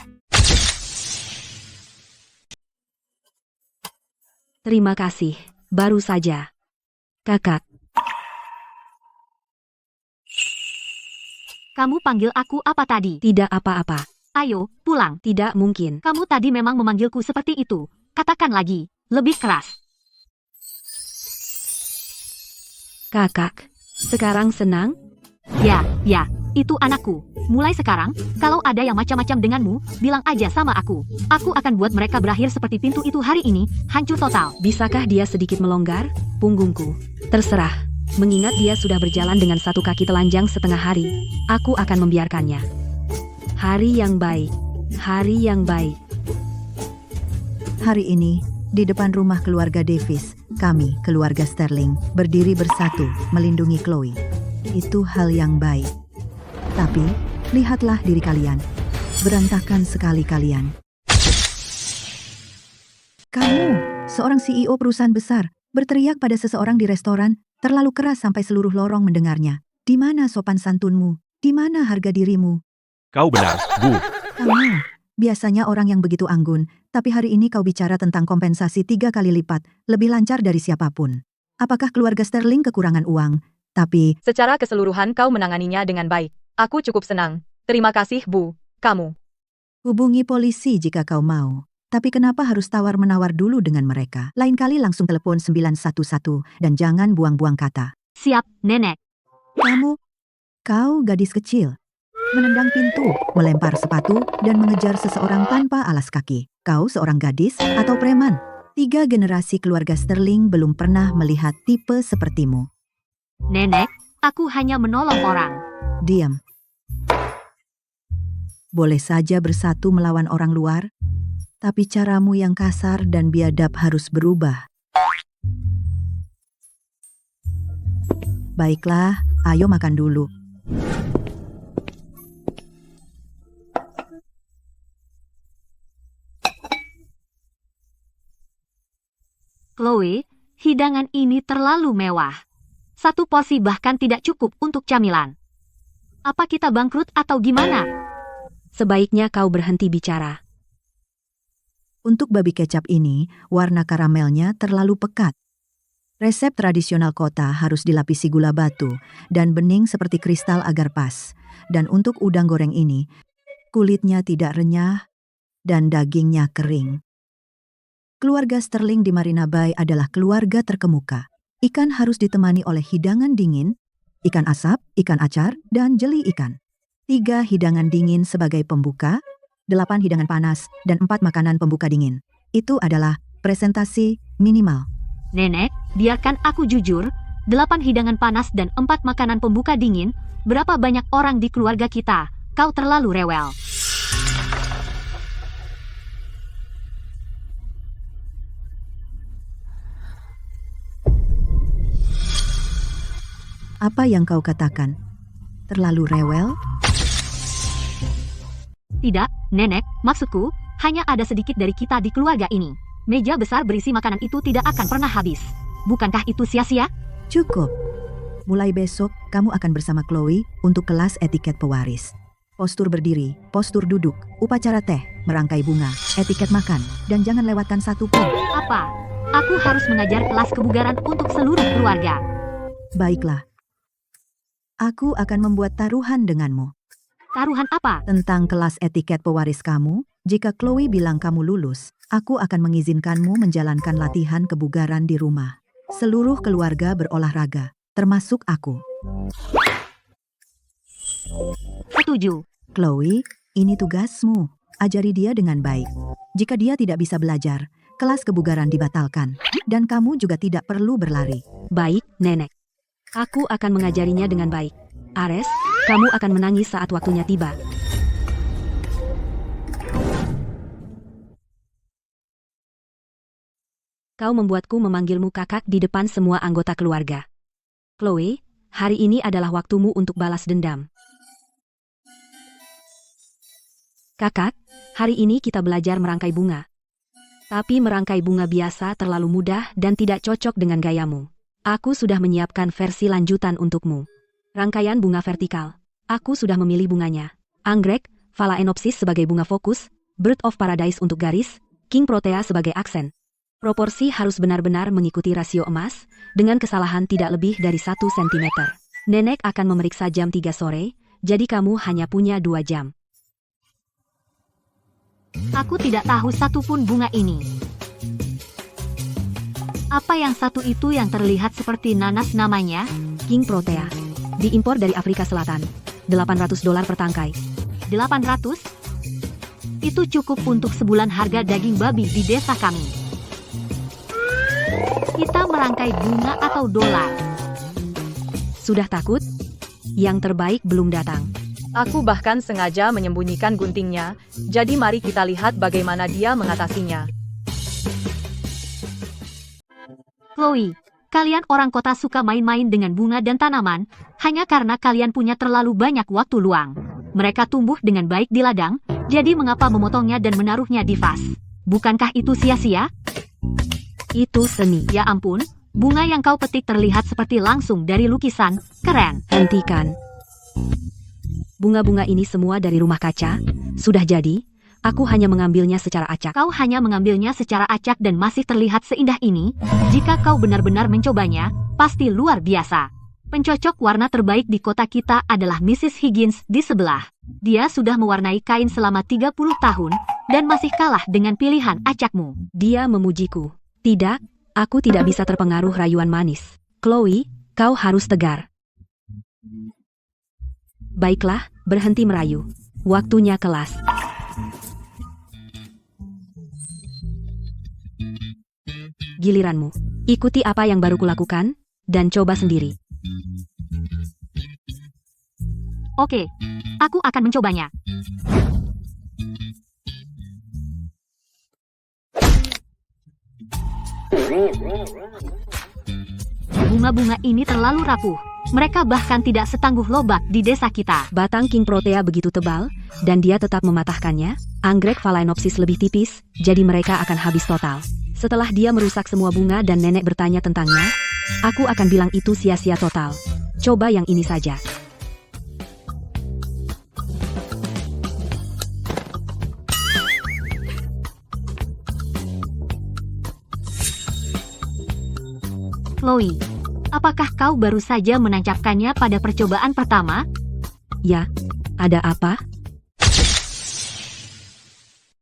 Terima kasih. Baru saja. Kakak, Kamu panggil aku apa tadi? tidak apa-apa. Ayo, pulang. Tidak mungkin. Kamu tadi memang memanggilku seperti itu. Katakan lagi, lebih keras. Kakak, sekarang senang? Ya, itu anakku. Mulai sekarang, kalau ada yang macam-macam denganmu, bilang aja sama aku. Aku akan buat mereka berakhir seperti pintu itu hari ini, hancur total. Bisakah dia sedikit melonggar? Punggungku. Terserah. Mengingat dia sudah berjalan dengan satu kaki telanjang setengah hari, aku akan membiarkannya. Hari yang baik. Hari yang baik. Hari ini, di depan rumah keluarga Davis, kami, keluarga Sterling, berdiri bersatu melindungi Chloe. Itu hal yang baik. Tapi, lihatlah diri kalian. Berantakan sekali kalian. Kamu, seorang CEO perusahaan besar, berteriak pada seseorang di restoran, terlalu keras sampai seluruh lorong mendengarnya. Di mana sopan santunmu? Di mana harga dirimu? Kau benar, Bu. Kamu, biasanya orang yang begitu anggun, tapi hari ini kau bicara tentang kompensasi 3 kali lipat, lebih lancar dari siapapun. Apakah keluarga Sterling kekurangan uang? Tapi, Secara keseluruhan kau menanganinya dengan baik. Aku cukup senang. Terima kasih, Bu. Kamu. hubungi polisi jika kau mau. Tapi kenapa harus tawar-menawar dulu dengan mereka? Lain kali langsung telepon 911 dan jangan buang-buang kata. Siap, Nenek. Kau gadis kecil. Menendang pintu, melempar sepatu, dan mengejar seseorang tanpa alas kaki. Kau seorang gadis atau preman? 3 generasi keluarga Sterling belum pernah melihat tipe sepertimu. Nenek, aku hanya menolong orang. Diam. Boleh saja bersatu melawan orang luar, tapi caramu yang kasar dan biadab harus berubah. Baiklah, ayo makan dulu. Chloe, hidangan ini terlalu mewah. 1 porsi bahkan tidak cukup untuk camilan. Apa kita bangkrut atau gimana? sebaiknya kau berhenti bicara. Untuk babi kecap ini, warna karamelnya terlalu pekat. Resep tradisional kota harus dilapisi gula batu dan bening seperti kristal agar pas. Dan untuk udang goreng ini, kulitnya tidak renyah dan dagingnya kering. Keluarga Sterling di Marina Bay adalah keluarga terkemuka. Ikan harus ditemani oleh hidangan dingin, ikan asap, ikan acar, dan jeli ikan. 3 hidangan dingin sebagai pembuka, 8 hidangan panas, dan 4 makanan pembuka dingin. Itu adalah presentasi minimal. Nenek, biarkan aku jujur. 8 hidangan panas dan 4 makanan pembuka dingin. Berapa banyak orang di keluarga kita? Kau terlalu rewel. Apa yang kau katakan? Terlalu rewel? Tidak, Nenek, maksudku, hanya ada sedikit dari kita di keluarga ini. Meja besar berisi makanan itu tidak akan pernah habis. Bukankah itu sia-sia? Cukup. Mulai besok, kamu akan bersama Chloe untuk kelas etiket pewaris. Postur berdiri, postur duduk, upacara teh, merangkai bunga, etiket makan, dan jangan lewatkan satu pun. Apa? Aku harus mengajar kelas kebugaran untuk seluruh keluarga. Baiklah. Aku akan membuat taruhan denganmu. Taruhan apa? Tentang kelas etiket pewaris kamu, jika Chloe bilang kamu lulus, aku akan mengizinkanmu menjalankan latihan kebugaran di rumah. Seluruh keluarga berolahraga, termasuk aku. Setuju. Chloe, ini tugasmu. Ajari dia dengan baik. Jika dia tidak bisa belajar, kelas kebugaran dibatalkan. Dan kamu juga tidak perlu berlari. Baik, Nenek. Aku akan mengajarinya dengan baik. Ares, kamu akan menangis saat waktunya tiba. Kau membuatku memanggilmu kakak di depan semua anggota keluarga. Chloe, hari ini adalah waktumu untuk balas dendam. Kakak, hari ini kita belajar merangkai bunga. Tapi merangkai bunga biasa terlalu mudah dan tidak cocok dengan gayamu. Aku sudah menyiapkan versi lanjutan untukmu. Rangkaian bunga vertikal. Aku sudah memilih bunganya. Anggrek, Phalaenopsis sebagai bunga fokus, Bird of Paradise untuk garis, King Protea sebagai aksen. Proporsi harus benar-benar mengikuti rasio emas, dengan kesalahan tidak lebih dari 1 cm. Nenek akan memeriksa jam 3 sore, jadi kamu hanya punya 2 jam. Aku tidak tahu satupun bunga ini. Apa yang satu itu yang terlihat seperti nanas namanya? King Protea. Diimpor dari Afrika Selatan. $800 per tangkai. 800? Itu cukup untuk sebulan harga daging babi di desa kami. Kita merangkai bunga atau dolar? Sudah takut? Yang terbaik belum datang. Aku bahkan sengaja menyembunyikan guntingnya, jadi mari kita lihat bagaimana dia mengatasinya. Chloe, kalian orang kota suka main-main dengan bunga dan tanaman, hanya karena kalian punya terlalu banyak waktu luang. Mereka tumbuh dengan baik di ladang, jadi mengapa memotongnya dan menaruhnya di vas? Bukankah itu sia-sia? Itu seni. Ya ampun, bunga yang kau petik terlihat seperti langsung dari lukisan. Keren. Hentikan. Bunga-bunga ini semua dari rumah kaca. Sudah jadi, aku hanya mengambilnya secara acak. Kau hanya mengambilnya secara acak dan masih terlihat seindah ini. Jika kau benar-benar mencobanya, pasti luar biasa. Pencocok warna terbaik di kota kita adalah Mrs. Higgins di sebelah. Dia sudah mewarnai kain selama 30 tahun, dan masih kalah dengan pilihan acakmu. Dia memujiku. Tidak, aku tidak bisa terpengaruh rayuan manis. Chloe, kau harus tegar. Baiklah, berhenti merayu. Waktunya kelas. Giliranmu. Ikuti apa yang baru kulakukan, dan coba sendiri. Oke, aku akan mencobanya. Bunga-bunga ini terlalu rapuh. Mereka bahkan tidak setangguh lobak di desa kita. Batang King Protea begitu tebal, dan dia tetap mematahkannya. Anggrek Phalaenopsis lebih tipis, jadi mereka akan habis total. Setelah dia merusak semua bunga dan nenek bertanya tentangnya, aku akan bilang itu sia-sia total. Coba yang ini saja. Chloe, apakah kau baru saja menancapkannya pada percobaan pertama? Ya, ada apa?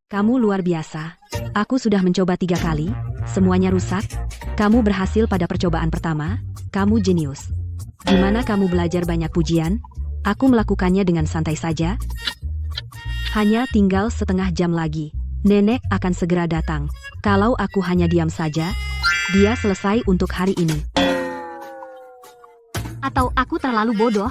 Kamu luar biasa. Aku sudah mencoba 3 kali, semuanya rusak. Kamu berhasil pada percobaan pertama, kamu jenius. Di mana kamu belajar banyak pujian? Aku melakukannya dengan santai saja. Hanya tinggal setengah jam lagi. Nenek akan segera datang. Kalau aku hanya diam saja, dia selesai untuk hari ini. Atau aku terlalu bodoh?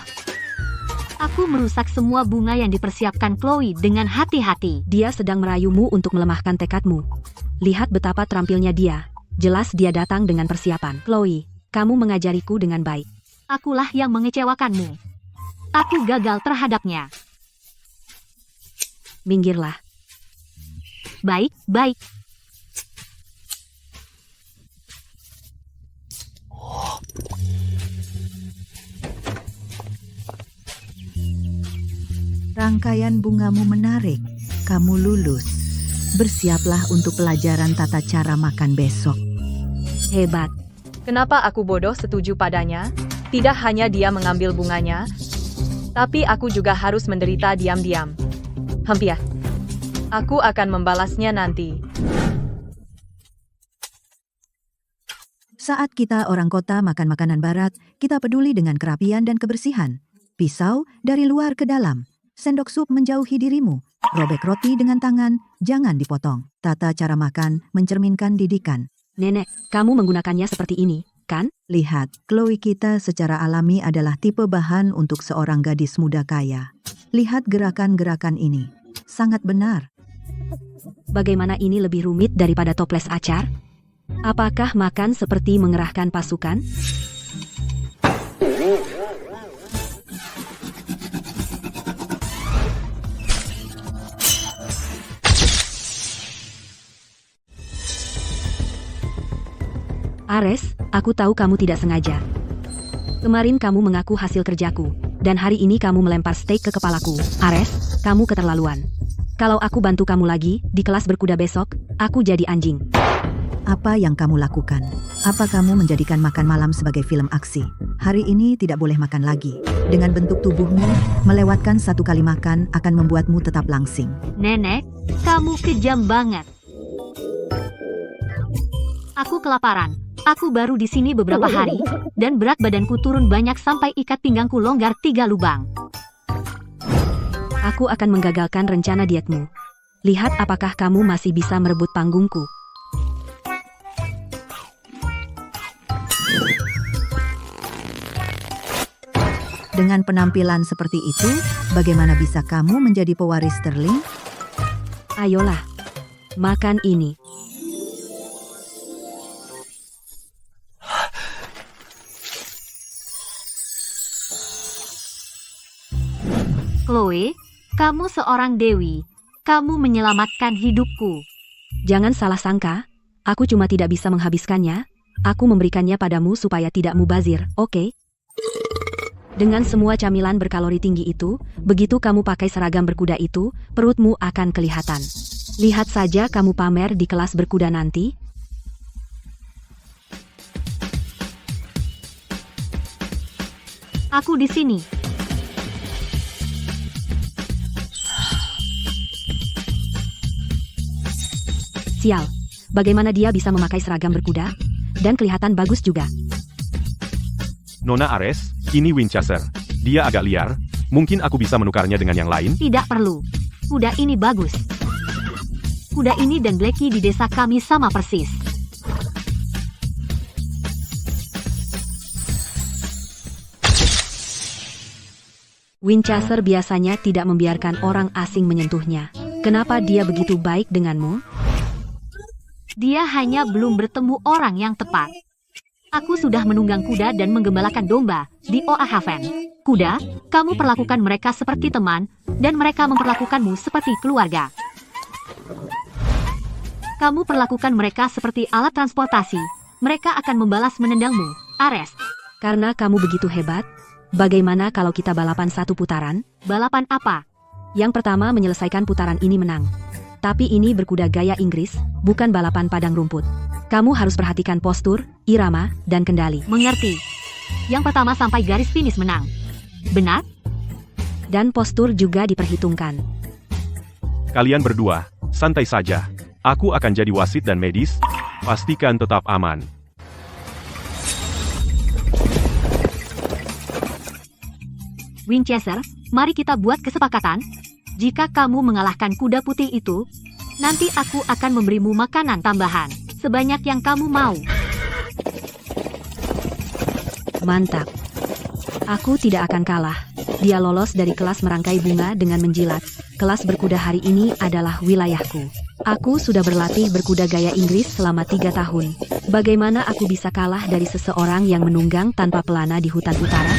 Aku merusak semua bunga yang dipersiapkan Chloe dengan hati-hati. Dia sedang merayumu untuk melemahkan tekadmu. Lihat betapa terampilnya dia. Jelas dia datang dengan persiapan. Chloe, kamu mengajariku dengan baik. Akulah yang mengecewakanmu. Aku gagal terhadapnya. Minggirlah. Baik, baik. Rangkaian bungamu menarik. Kamu lulus. Bersiaplah untuk pelajaran tata cara makan besok. Hebat. Kenapa aku bodoh setuju padanya? Tidak hanya dia mengambil bunganya, tapi aku juga harus menderita diam-diam. Hempiah. Aku akan membalasnya nanti. Saat kita orang kota makan makanan barat, kita peduli dengan kerapian dan kebersihan. Pisau dari luar ke dalam. Sendok sup menjauhi dirimu. Robek roti dengan tangan, jangan dipotong. Tata cara makan mencerminkan didikan. Nenek, kamu menggunakannya seperti ini, kan? Lihat, Chloe kita secara alami adalah tipe bahan untuk seorang gadis muda kaya. Lihat gerakan-gerakan ini. Sangat benar. Bagaimana ini lebih rumit daripada toples acar? Apakah makan seperti mengerahkan pasukan? Ares, aku tahu kamu tidak sengaja. Kemarin kamu mengaku hasil kerjaku, dan hari ini kamu melempar steak ke kepalaku. Ares, kamu keterlaluan. Kalau aku bantu kamu lagi, di kelas berkuda besok, aku jadi anjing. Apa yang kamu lakukan? Apa kamu menjadikan makan malam sebagai film aksi? Hari ini tidak boleh makan lagi. Dengan bentuk tubuhmu, melewatkan satu kali makan akan membuatmu tetap langsing. Nenek, kamu kejam banget. Aku kelaparan. Aku baru di sini beberapa hari, dan berat badanku turun banyak sampai ikat pinggangku longgar 3 lubang. Aku akan menggagalkan rencana dietmu. Lihat apakah kamu masih bisa merebut panggungku. Dengan penampilan seperti itu, bagaimana bisa kamu menjadi pewaris Sterling? Ayolah, makan ini. Chloe, kamu seorang dewi. Kamu menyelamatkan hidupku. Jangan salah sangka, aku cuma tidak bisa menghabiskannya. Aku memberikannya padamu supaya tidak mubazir, oke? Dengan semua camilan berkalori tinggi itu, begitu kamu pakai seragam berkuda itu, perutmu akan kelihatan. Lihat saja kamu pamer di kelas berkuda nanti. Aku di sini. Sial, bagaimana dia bisa memakai seragam berkuda? Dan kelihatan bagus juga. Nona Ares, ini Winchester. Dia agak liar. Mungkin aku bisa menukarnya dengan yang lain? Tidak perlu. Kuda ini bagus. Kuda ini dan Blackie di desa kami sama persis. Winchester biasanya tidak membiarkan orang asing menyentuhnya. Kenapa dia begitu baik denganmu? Dia hanya belum bertemu orang yang tepat. Aku sudah menunggang kuda dan menggembalakan domba di Oahaven. Kuda, kamu perlakukan mereka seperti teman, dan mereka memperlakukanmu seperti keluarga. Kamu perlakukan mereka seperti alat transportasi. Mereka akan membalas menendangmu, Ares. Karena kamu begitu hebat, bagaimana kalau kita balapan 1 putaran? Balapan apa? Yang pertama menyelesaikan putaran ini menang. Tapi ini berkuda gaya Inggris, bukan balapan padang rumput. Kamu harus perhatikan postur, irama, dan kendali. Mengerti. Yang pertama sampai garis finish menang. Benar? Dan postur juga diperhitungkan. Kalian berdua, santai saja. Aku akan jadi wasit dan medis. Pastikan tetap aman. Winchester, mari kita buat kesepakatan. Jika kamu mengalahkan kuda putih itu, nanti aku akan memberimu makanan tambahan, sebanyak yang kamu mau. Mantap. Aku tidak akan kalah. Dia lolos dari kelas merangkai bunga dengan menjilat. Kelas berkuda hari ini adalah wilayahku. Aku sudah berlatih berkuda gaya Inggris selama 3 tahun. Bagaimana aku bisa kalah dari seseorang yang menunggang tanpa pelana di hutan utara?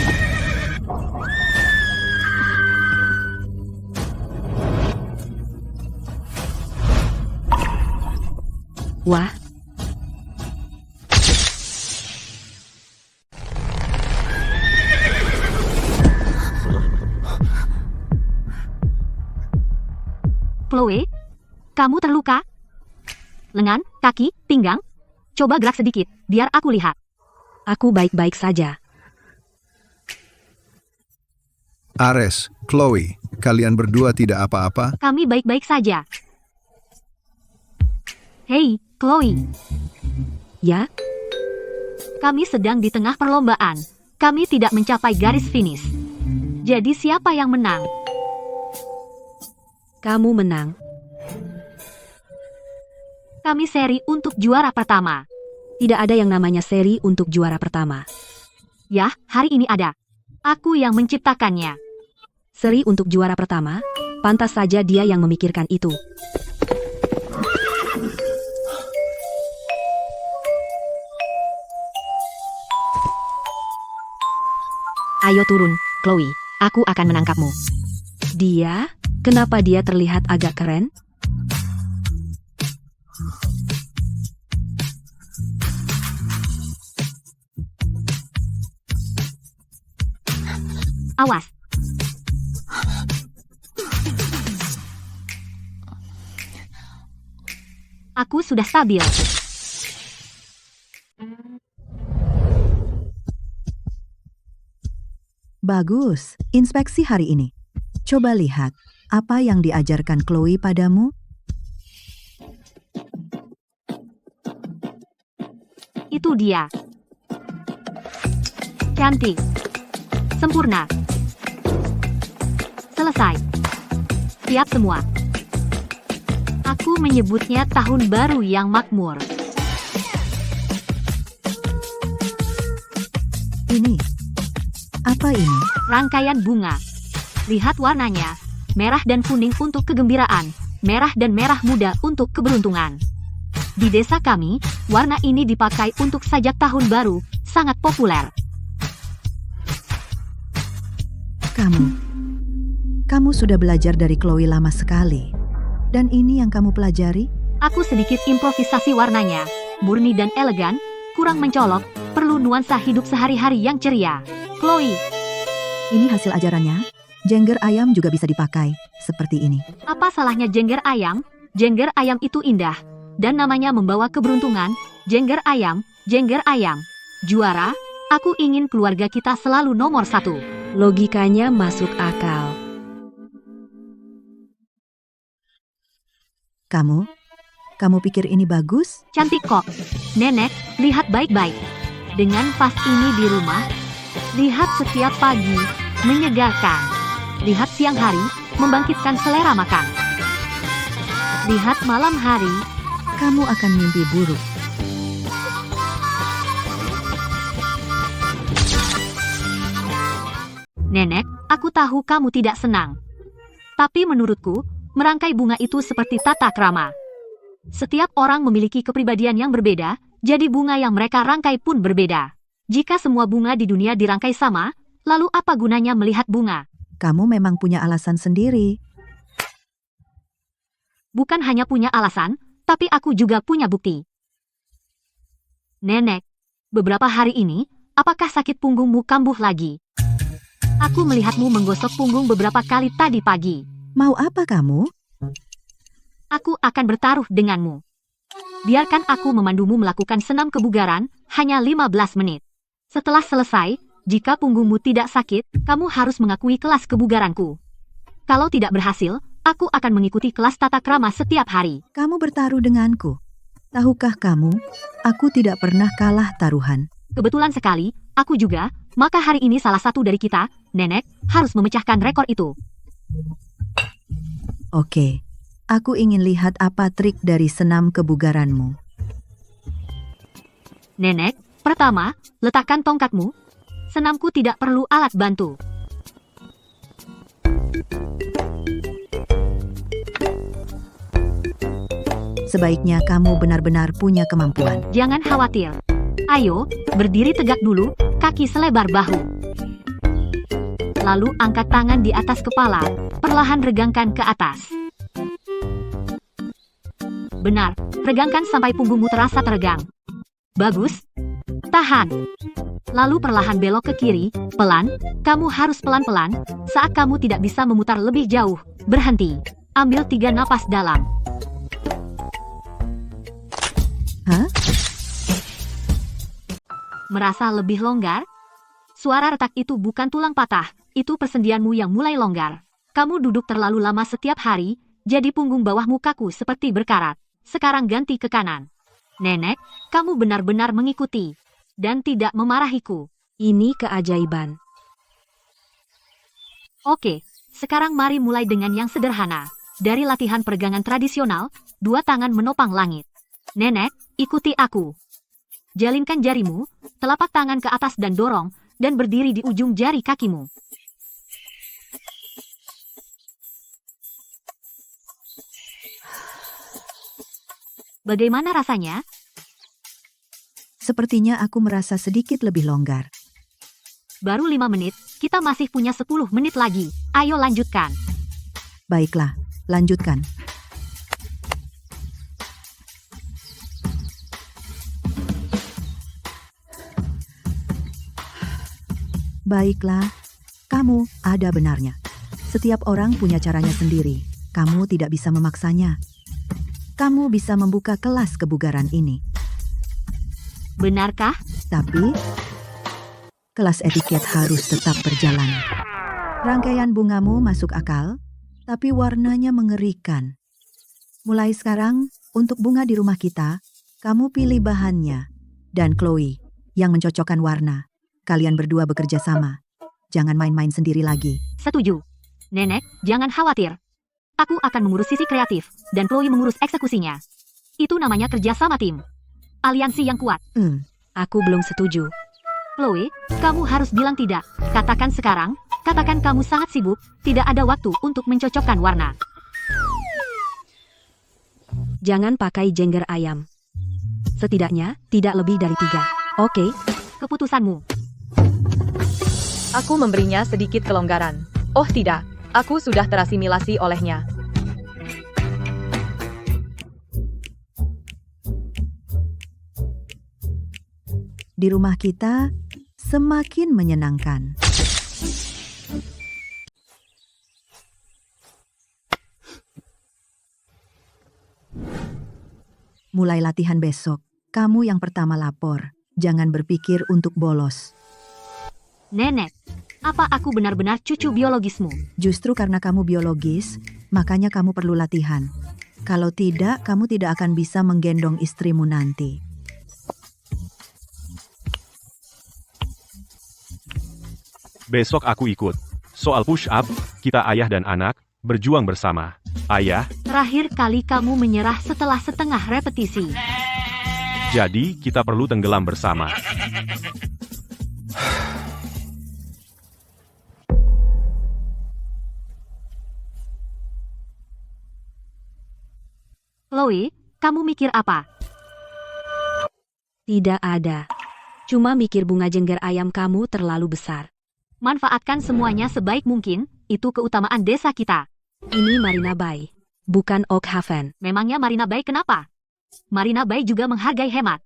Wah. Chloe, kamu terluka? Lengan, kaki, pinggang? Coba gerak sedikit, biar aku lihat. Aku baik-baik saja. Ares, Chloe, kalian berdua tidak apa-apa? Kami baik-baik saja. Hei, Chloe. Ya? Kami sedang di tengah perlombaan. Kami tidak mencapai garis finish. Jadi siapa yang menang? Kamu menang. Kami seri untuk juara pertama. Tidak ada yang namanya seri untuk juara pertama. Yah, hari ini ada. Aku yang menciptakannya. Seri untuk juara pertama? Pantas saja dia yang memikirkan itu. Ayo turun, Chloe. Aku akan menangkapmu. Dia? Kenapa dia terlihat agak keren? Awas. Aku sudah stabil. Bagus, inspeksi hari ini. Coba lihat, apa yang diajarkan Chloe padamu? Itu dia. Cantik. Sempurna. Selesai. Siap semua. Aku menyebutnya tahun baru yang makmur. Ini. Apa ini? Rangkaian bunga. Lihat warnanya. Merah dan kuning untuk kegembiraan. Merah dan merah muda untuk keberuntungan. Di desa kami, warna ini dipakai untuk sajak tahun baru, sangat populer. Kamu sudah belajar dari Chloe lama sekali. Dan ini yang kamu pelajari? Aku sedikit improvisasi warnanya, murni dan elegan, kurang mencolok, perlu nuansa hidup sehari-hari yang ceria. Chloe, Ini hasil ajarannya. Jengger ayam juga bisa dipakai, seperti ini. apa salahnya jengger ayam? Jengger ayam itu indah, dan namanya membawa keberuntungan. Jengger ayam, juara. Aku ingin keluarga kita selalu nomor 1. Logikanya masuk akal. Kamu pikir ini bagus? Cantik kok. Nenek, lihat baik-baik. Dengan vas ini di rumah, lihat setiap pagi, menyegarkan. Lihat siang hari, membangkitkan selera makan. Lihat malam hari, Kamu akan mimpi buruk. Nenek, aku tahu kamu tidak senang. Tapi menurutku, merangkai bunga itu seperti tata krama. Setiap orang memiliki kepribadian yang berbeda, jadi bunga yang mereka rangkai pun berbeda. Jika semua bunga di dunia dirangkai sama, lalu apa gunanya melihat bunga? Kamu memang punya alasan sendiri. Bukan hanya punya alasan, tapi aku juga punya bukti. Nenek, beberapa hari ini, apakah sakit punggungmu kambuh lagi? Aku melihatmu menggosok punggung beberapa kali tadi pagi. Mau apa kamu? Aku akan bertaruh denganmu. Biarkan aku memandumu melakukan senam kebugaran, hanya 15 menit. Setelah selesai, jika punggungmu tidak sakit, kamu harus mengakui kelas kebugaranku. Kalau tidak berhasil, aku akan mengikuti kelas tata krama setiap hari. Kamu bertaruh denganku. Tahukah kamu, aku tidak pernah kalah taruhan. Kebetulan sekali, aku juga, maka hari ini salah satu dari kita, Nenek, harus memecahkan rekor itu. Oke, aku ingin lihat apa trik dari senam kebugaranmu. Nenek, pertama, letakkan tongkatmu. Senamku tidak perlu alat bantu. Sebaiknya kamu benar-benar punya kemampuan. Jangan khawatir. Ayo, berdiri tegak dulu, kaki selebar bahu. Lalu angkat tangan di atas kepala, perlahan regangkan ke atas. Benar, regangkan sampai punggungmu terasa teregang. Bagus. Tahan. Lalu perlahan belok ke kiri, pelan, kamu harus pelan-pelan, saat kamu tidak bisa memutar lebih jauh, berhenti. Ambil 3 napas dalam. Hah? Merasa lebih longgar? Suara retak itu bukan tulang patah, itu persendianmu yang mulai longgar. Kamu duduk terlalu lama setiap hari, jadi punggung bawahmu kaku seperti berkarat. Sekarang ganti ke kanan. Nenek, kamu benar-benar mengikuti. Dan tidak memarahiku. Ini keajaiban. Oke, sekarang mari mulai dengan yang sederhana. Dari latihan peregangan tradisional, 2 tangan menopang langit. Nenek, ikuti aku. Jalinkan jarimu, telapak tangan ke atas dan dorong, dan berdiri di ujung jari kakimu. Bagaimana rasanya? Sepertinya aku merasa sedikit lebih longgar. Baru 5 menit, kita masih punya 10 menit lagi. Ayo lanjutkan. Baiklah, lanjutkan. Baiklah, kamu ada benarnya. Setiap orang punya caranya sendiri. Kamu tidak bisa memaksanya. Kamu bisa membuka kelas kebugaran ini. Benarkah? Tapi, kelas etiket harus tetap berjalan. Rangkaian bungamu masuk akal, tapi warnanya mengerikan. Mulai sekarang, untuk bunga di rumah kita, kamu pilih bahannya. Dan Chloe, yang mencocokkan warna. Kalian berdua bekerja sama. Jangan main-main sendiri lagi. Setuju. Nenek, jangan khawatir. Aku akan mengurus sisi kreatif, dan Chloe mengurus eksekusinya. Itu namanya kerja sama tim. Aliansi yang kuat. Aku belum setuju. Chloe, kamu harus bilang tidak. Katakan sekarang, katakan kamu sangat sibuk, tidak ada waktu untuk mencocokkan warna. Jangan pakai jengger ayam. Setidaknya, tidak lebih dari 3. Oke? Keputusanmu. Aku memberinya sedikit kelonggaran. Oh tidak, aku sudah terasimilasi olehnya. Di rumah kita, semakin menyenangkan. Mulai latihan besok. Kamu yang pertama lapor. Jangan berpikir untuk bolos. Nenek, apa aku benar-benar cucu biologismu? Justru karena kamu biologis, makanya kamu perlu latihan. Kalau tidak, kamu tidak akan bisa menggendong istrimu nanti. Besok aku ikut. Soal push-up, kita ayah dan anak, berjuang bersama. Ayah, Terakhir kali kamu menyerah setelah setengah repetisi. jadi kita perlu tenggelam bersama. Chloe, kamu mikir apa? Tidak ada. Cuma mikir bunga jengger ayam kamu terlalu besar. Manfaatkan semuanya sebaik mungkin, itu keutamaan desa kita. Ini Marina Bay, bukan Oakhaven. Memangnya Marina Bay kenapa? Marina Bay juga menghargai hemat.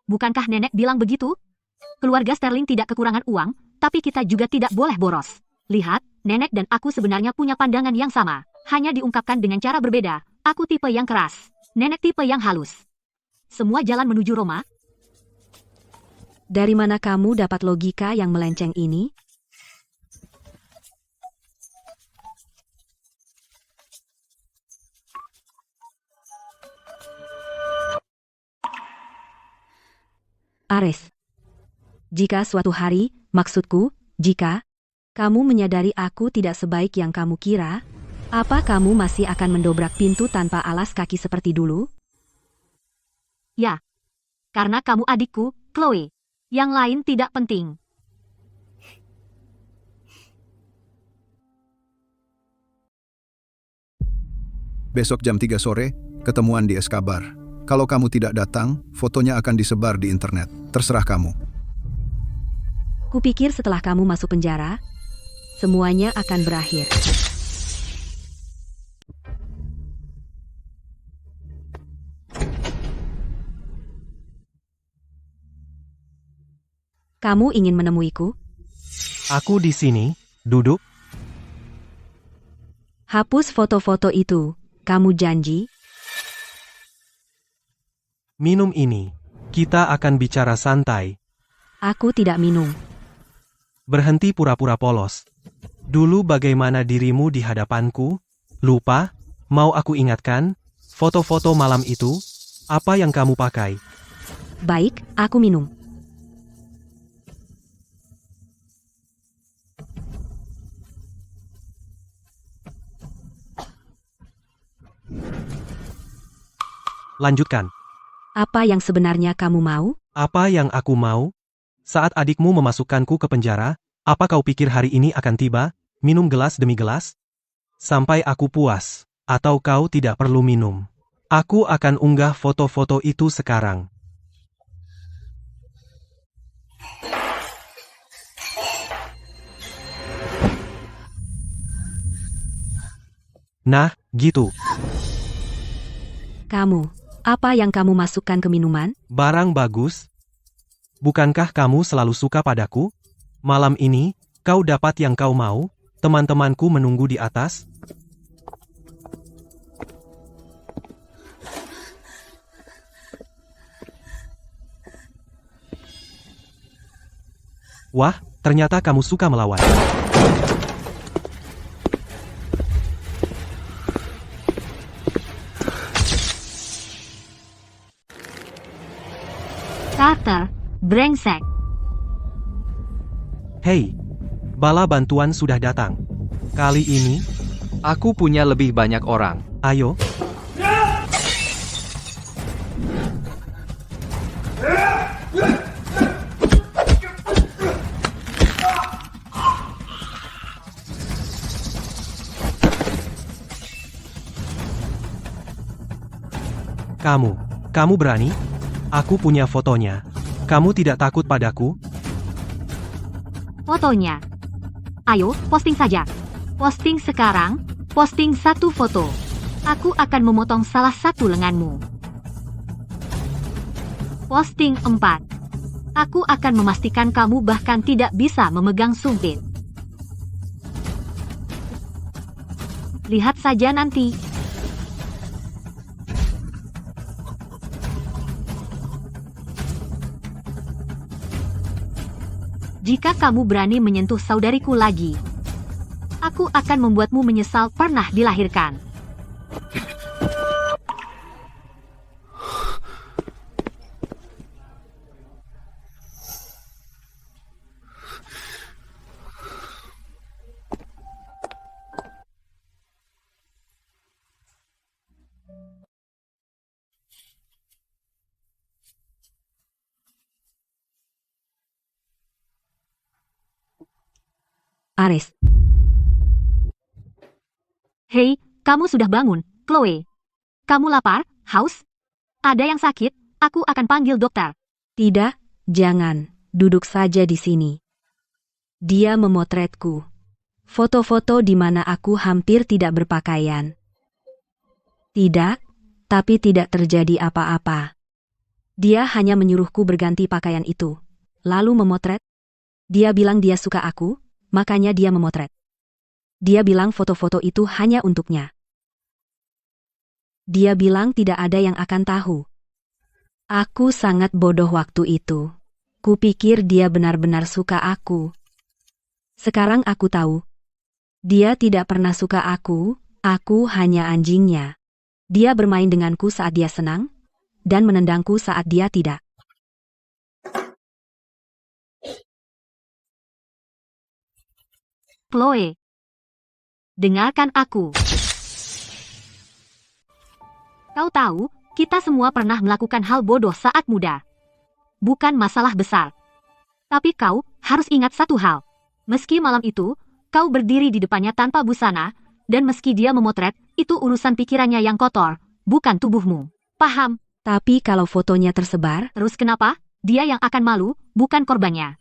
Bukankah nenek bilang begitu? Keluarga Sterling tidak kekurangan uang, tapi kita juga tidak boleh boros. Lihat, nenek dan aku sebenarnya punya pandangan yang sama. Hanya diungkapkan dengan cara berbeda. Aku tipe yang keras, nenek tipe yang halus. Semua jalan menuju Roma. Dari mana kamu dapat logika yang melenceng ini? Ares, jika suatu hari, maksudku, jika kamu menyadari aku tidak sebaik yang kamu kira, apa kamu masih akan mendobrak pintu tanpa alas kaki seperti dulu? Ya, karena kamu adikku, Chloe. Yang lain tidak penting. Besok jam 3 sore, ketemuan di Escobar. Kalau kamu tidak datang, fotonya akan disebar di internet. Terserah kamu. Kupikir setelah kamu masuk penjara, semuanya akan berakhir. Kamu ingin menemuiku? Aku di sini, duduk. Hapus foto-foto itu, kamu janji? Minum ini. Kita akan bicara santai. Aku tidak minum. Berhenti pura-pura polos. Dulu bagaimana dirimu di hadapanku? Lupa? Mau aku ingatkan? Foto-foto malam itu? Apa yang kamu pakai? Baik, aku minum. Lanjutkan. Apa yang sebenarnya kamu mau? Apa yang aku mau? Saat adikmu memasukkanku ke penjara, apa kau pikir hari ini akan tiba? Minum gelas demi gelas? Sampai aku puas. Atau kau tidak perlu minum? Aku akan unggah foto-foto itu sekarang. Nah, gitu. Kamu, apa yang kamu masukkan ke minuman? Barang bagus. Bukankah kamu selalu suka padaku? Malam ini, kau dapat yang kau mau. Teman-temanku menunggu di atas. Wah, ternyata kamu suka melawan. Carter, brengsek. Hei, bala bantuan sudah datang. Kali ini, Aku punya lebih banyak orang. ayo, kamu berani? Aku punya fotonya. Kamu tidak takut padaku? Fotonya. Ayo, posting saja. Posting sekarang, posting satu foto. Aku akan memotong salah satu lenganmu. Posting 4. Aku akan memastikan kamu bahkan tidak bisa memegang sumpit. Lihat saja nanti. Jika kamu berani menyentuh saudariku lagi, aku akan membuatmu menyesal pernah dilahirkan. Ares, Hei, kamu sudah bangun, Chloe. Kamu lapar, haus? Ada yang sakit? Aku akan panggil dokter. tidak, jangan, duduk saja di sini. Dia memotretku. Foto-foto di mana aku hampir tidak berpakaian. Tidak, tapi tidak terjadi apa-apa. Dia hanya menyuruhku berganti pakaian itu, lalu memotret. Dia bilang dia suka aku, makanya dia memotret. Dia bilang foto-foto itu hanya untuknya. Dia bilang tidak ada yang akan tahu. Aku sangat bodoh waktu itu. Kupikir dia benar-benar suka aku. Sekarang aku tahu. Dia tidak pernah suka aku hanya anjingnya. Dia bermain denganku saat dia senang, dan menendangku saat dia tidak. Chloe, dengarkan aku. Kau tahu, kita semua pernah melakukan hal bodoh saat muda. Bukan masalah besar. Tapi kau harus ingat satu hal. Meski malam itu, kau berdiri di depannya tanpa busana, dan meski dia memotret, itu urusan pikirannya yang kotor, bukan tubuhmu. Paham? Tapi kalau fotonya tersebar, Terus kenapa? Dia yang akan malu, bukan korbannya.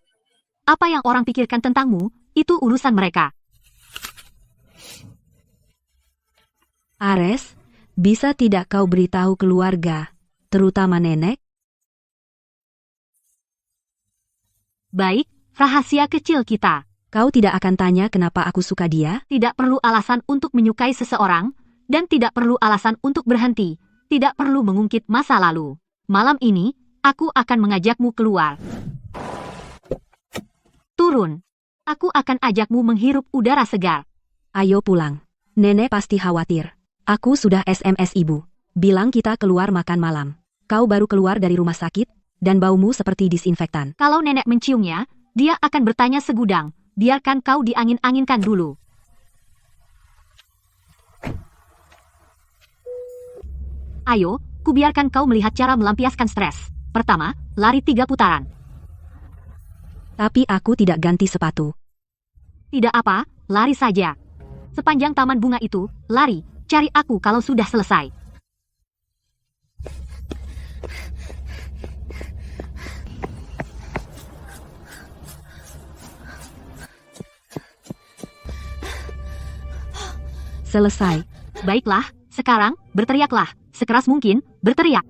Apa yang orang pikirkan tentangmu, itu urusan mereka. Ares, bisa tidak kau beritahu keluarga, terutama nenek? Baik, rahasia kecil kita. Kau tidak akan tanya kenapa aku suka dia? Tidak perlu alasan untuk menyukai seseorang, dan tidak perlu alasan untuk berhenti. Tidak perlu mengungkit masa lalu. Malam ini, aku akan mengajakmu keluar. Turun. Aku akan ajakmu menghirup udara segar. Ayo pulang. Nenek pasti khawatir. Aku sudah SMS ibu. Bilang kita keluar makan malam. Kau baru keluar dari rumah sakit, dan baumu seperti disinfektan. Kalau nenek menciumnya, dia akan bertanya segudang. Biarkan kau diangin-anginkan dulu. Ayo, kubiarkan kau melihat cara melampiaskan stres. Pertama, lari 3 putaran. Tapi aku tidak ganti sepatu. Tidak apa, lari saja. Sepanjang taman bunga itu, lari, cari aku kalau sudah selesai. Selesai. Baiklah, sekarang, berteriaklah. Sekeras mungkin, berteriak.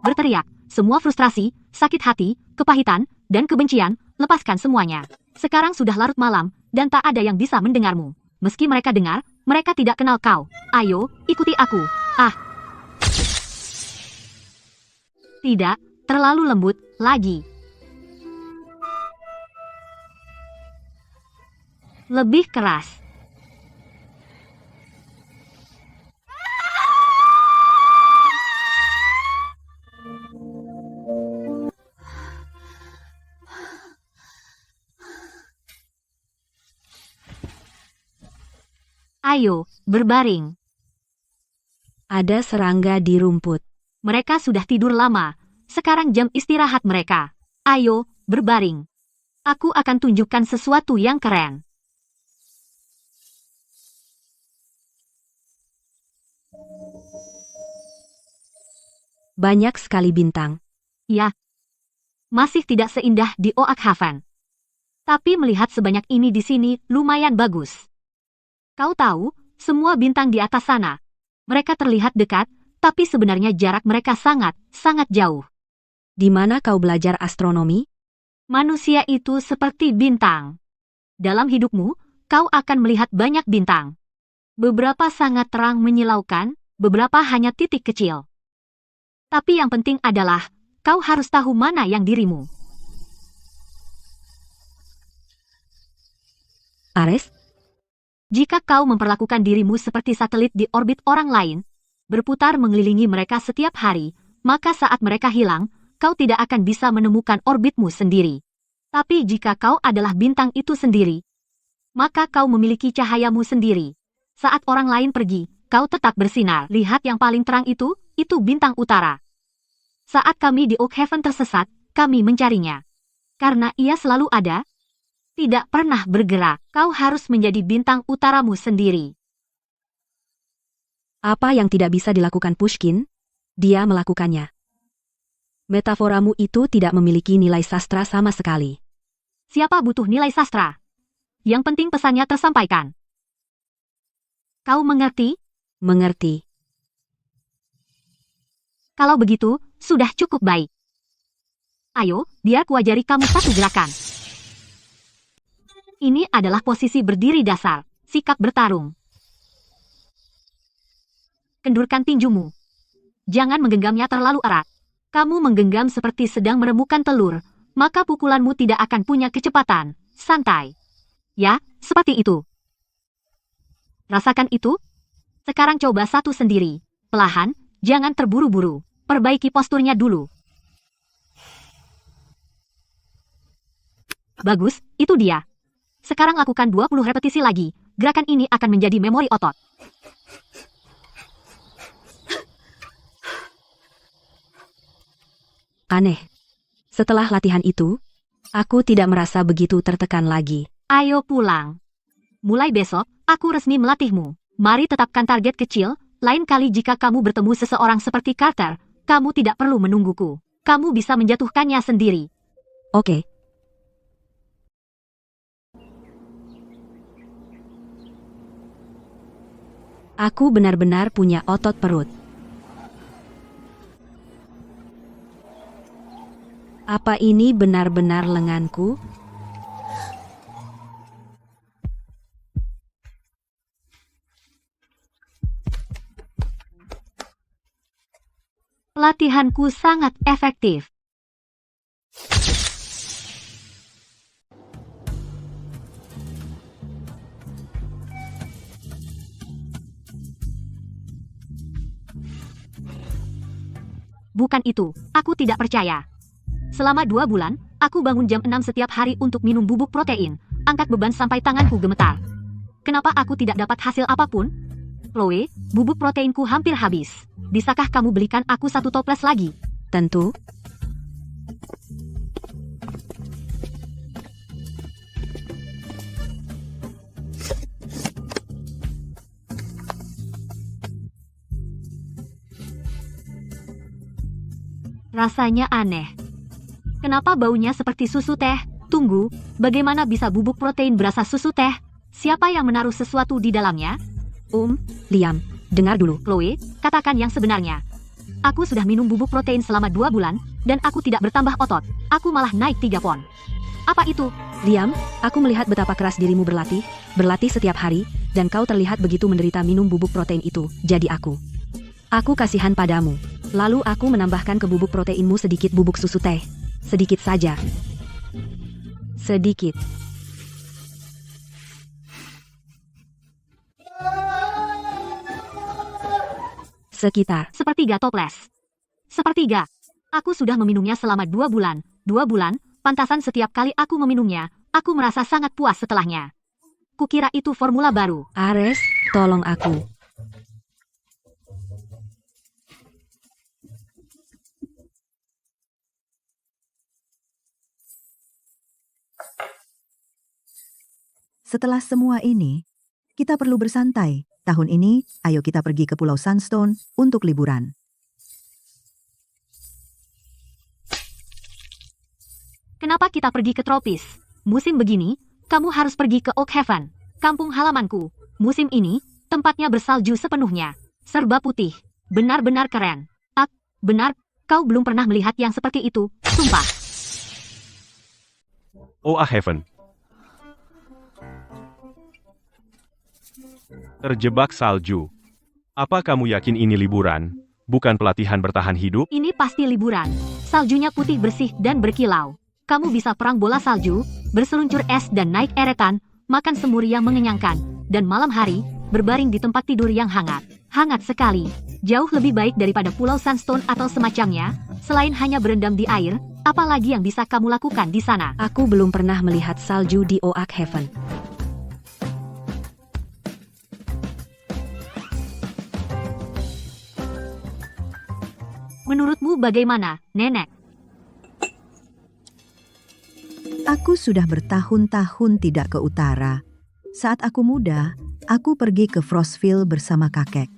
Berteriak. Semua frustrasi, sakit hati, kepahitan, dan kebencian, lepaskan semuanya. Sekarang sudah larut malam, dan tak ada yang bisa mendengarmu. Meski mereka dengar, mereka tidak kenal kau. Ayo, ikuti aku. Tidak, terlalu lembut, lagi. Lebih keras. Ayo, berbaring. Ada serangga di rumput. Mereka sudah tidur lama. Sekarang jam istirahat mereka. Ayo, berbaring. Aku akan tunjukkan sesuatu yang keren. Banyak sekali bintang. Ya, masih tidak seindah di Oak Haven. Tapi melihat sebanyak ini di sini lumayan bagus. Kau tahu, semua bintang di atas sana. Mereka terlihat dekat, tapi sebenarnya jarak mereka sangat jauh. Di mana kau belajar astronomi? Manusia itu seperti bintang. Dalam hidupmu, kau akan melihat banyak bintang. Beberapa sangat terang menyilaukan, beberapa hanya titik kecil. Tapi yang penting adalah, kau harus tahu mana yang dirimu. Ares? Jika kau memperlakukan dirimu seperti satelit di orbit orang lain, berputar mengelilingi mereka setiap hari, maka saat mereka hilang, kau tidak akan bisa menemukan orbitmu sendiri. Tapi jika kau adalah bintang itu sendiri, maka kau memiliki cahayamu sendiri. Saat orang lain pergi, kau tetap bersinar. Lihat yang paling terang itu bintang utara. Saat kami di Oak Haven tersesat, kami mencarinya. Karena ia selalu ada, tidak pernah bergerak. Kau harus menjadi bintang utaramu sendiri. Apa yang tidak bisa dilakukan Pushkin? Dia melakukannya. Metaforamu itu tidak memiliki nilai sastra sama sekali. Siapa butuh nilai sastra? Yang penting pesannya tersampaikan. Kau mengerti? Mengerti. Kalau begitu, sudah cukup baik. Ayo, biar kuajari kamu satu gerakan. Ini adalah posisi berdiri dasar, sikap bertarung. Kendurkan tinjumu. Jangan menggenggamnya terlalu erat. Kamu menggenggam seperti sedang meremukan telur, maka pukulanmu tidak akan punya kecepatan. Santai. Ya, seperti itu. Rasakan itu? Sekarang coba satu sendiri. Perlahan, jangan terburu-buru. Perbaiki posturnya dulu. Bagus, itu dia. Sekarang lakukan 20 repetisi lagi. Gerakan ini akan menjadi memori otot. Aneh. Setelah latihan itu, aku tidak merasa begitu tertekan lagi. Ayo pulang. Mulai besok, aku resmi melatihmu. Mari tetapkan target kecil. Lain kali jika kamu bertemu seseorang seperti Carter, kamu tidak perlu menungguku. Kamu bisa menjatuhkannya sendiri. Oke. Aku benar-benar punya otot perut. Apa ini benar-benar lenganku? Latihanku sangat efektif. Bukan itu, aku tidak percaya. Selama 2 bulan, aku bangun jam 6 setiap hari untuk minum bubuk protein, angkat beban sampai tanganku gemetar. Kenapa aku tidak dapat hasil apapun? Chloe, bubuk proteinku hampir habis. Bisakah kamu belikan aku 1 toples lagi? Tentu. Rasanya aneh. Kenapa baunya seperti susu teh? Tunggu, bagaimana bisa bubuk protein berasa susu teh? Siapa yang menaruh sesuatu di dalamnya? Liam, dengar dulu. Chloe, katakan yang sebenarnya. Aku sudah minum bubuk protein selama 2 bulan, dan aku tidak bertambah otot. Aku malah naik 3 pon. Apa itu? Liam, aku melihat betapa keras dirimu berlatih setiap hari, dan kau terlihat begitu menderita minum bubuk protein itu, jadi aku kasihan padamu. Lalu aku menambahkan ke bubuk proteinmu sedikit bubuk susu teh. Sedikit saja. Sedikit. Sekitar. Sepertiga toples. Sepertiga. Aku sudah meminumnya selama 2 bulan. 2 bulan, pantasan setiap kali aku meminumnya, aku merasa sangat puas setelahnya. Kukira itu formula baru. Ares, tolong aku. Setelah semua ini, kita perlu bersantai. Tahun ini, ayo kita pergi ke Pulau Sunstone untuk liburan. Kenapa kita pergi ke tropis? Musim begini, kamu harus pergi ke Oak Haven, kampung halamanku. Musim ini, tempatnya bersalju sepenuhnya. Serba putih. Benar-benar keren. Benar, kau belum pernah melihat yang seperti itu, sumpah. Oak Haven. Terjebak salju. Apa kamu yakin ini liburan, bukan pelatihan bertahan hidup? Ini pasti liburan. Saljunya putih bersih dan berkilau. Kamu bisa perang bola salju, berseluncur es dan naik eretan, makan semur yang mengenyangkan, dan malam hari, berbaring di tempat tidur yang hangat. Hangat sekali. Jauh lebih baik daripada Pulau Sunstone atau semacamnya, selain hanya berendam di air, apalagi yang bisa kamu lakukan di sana? Aku belum pernah melihat salju di Oak Haven. Menurutmu bagaimana, Nenek? Aku sudah bertahun-tahun tidak ke utara. Saat aku muda, aku pergi ke Frostville bersama kakek.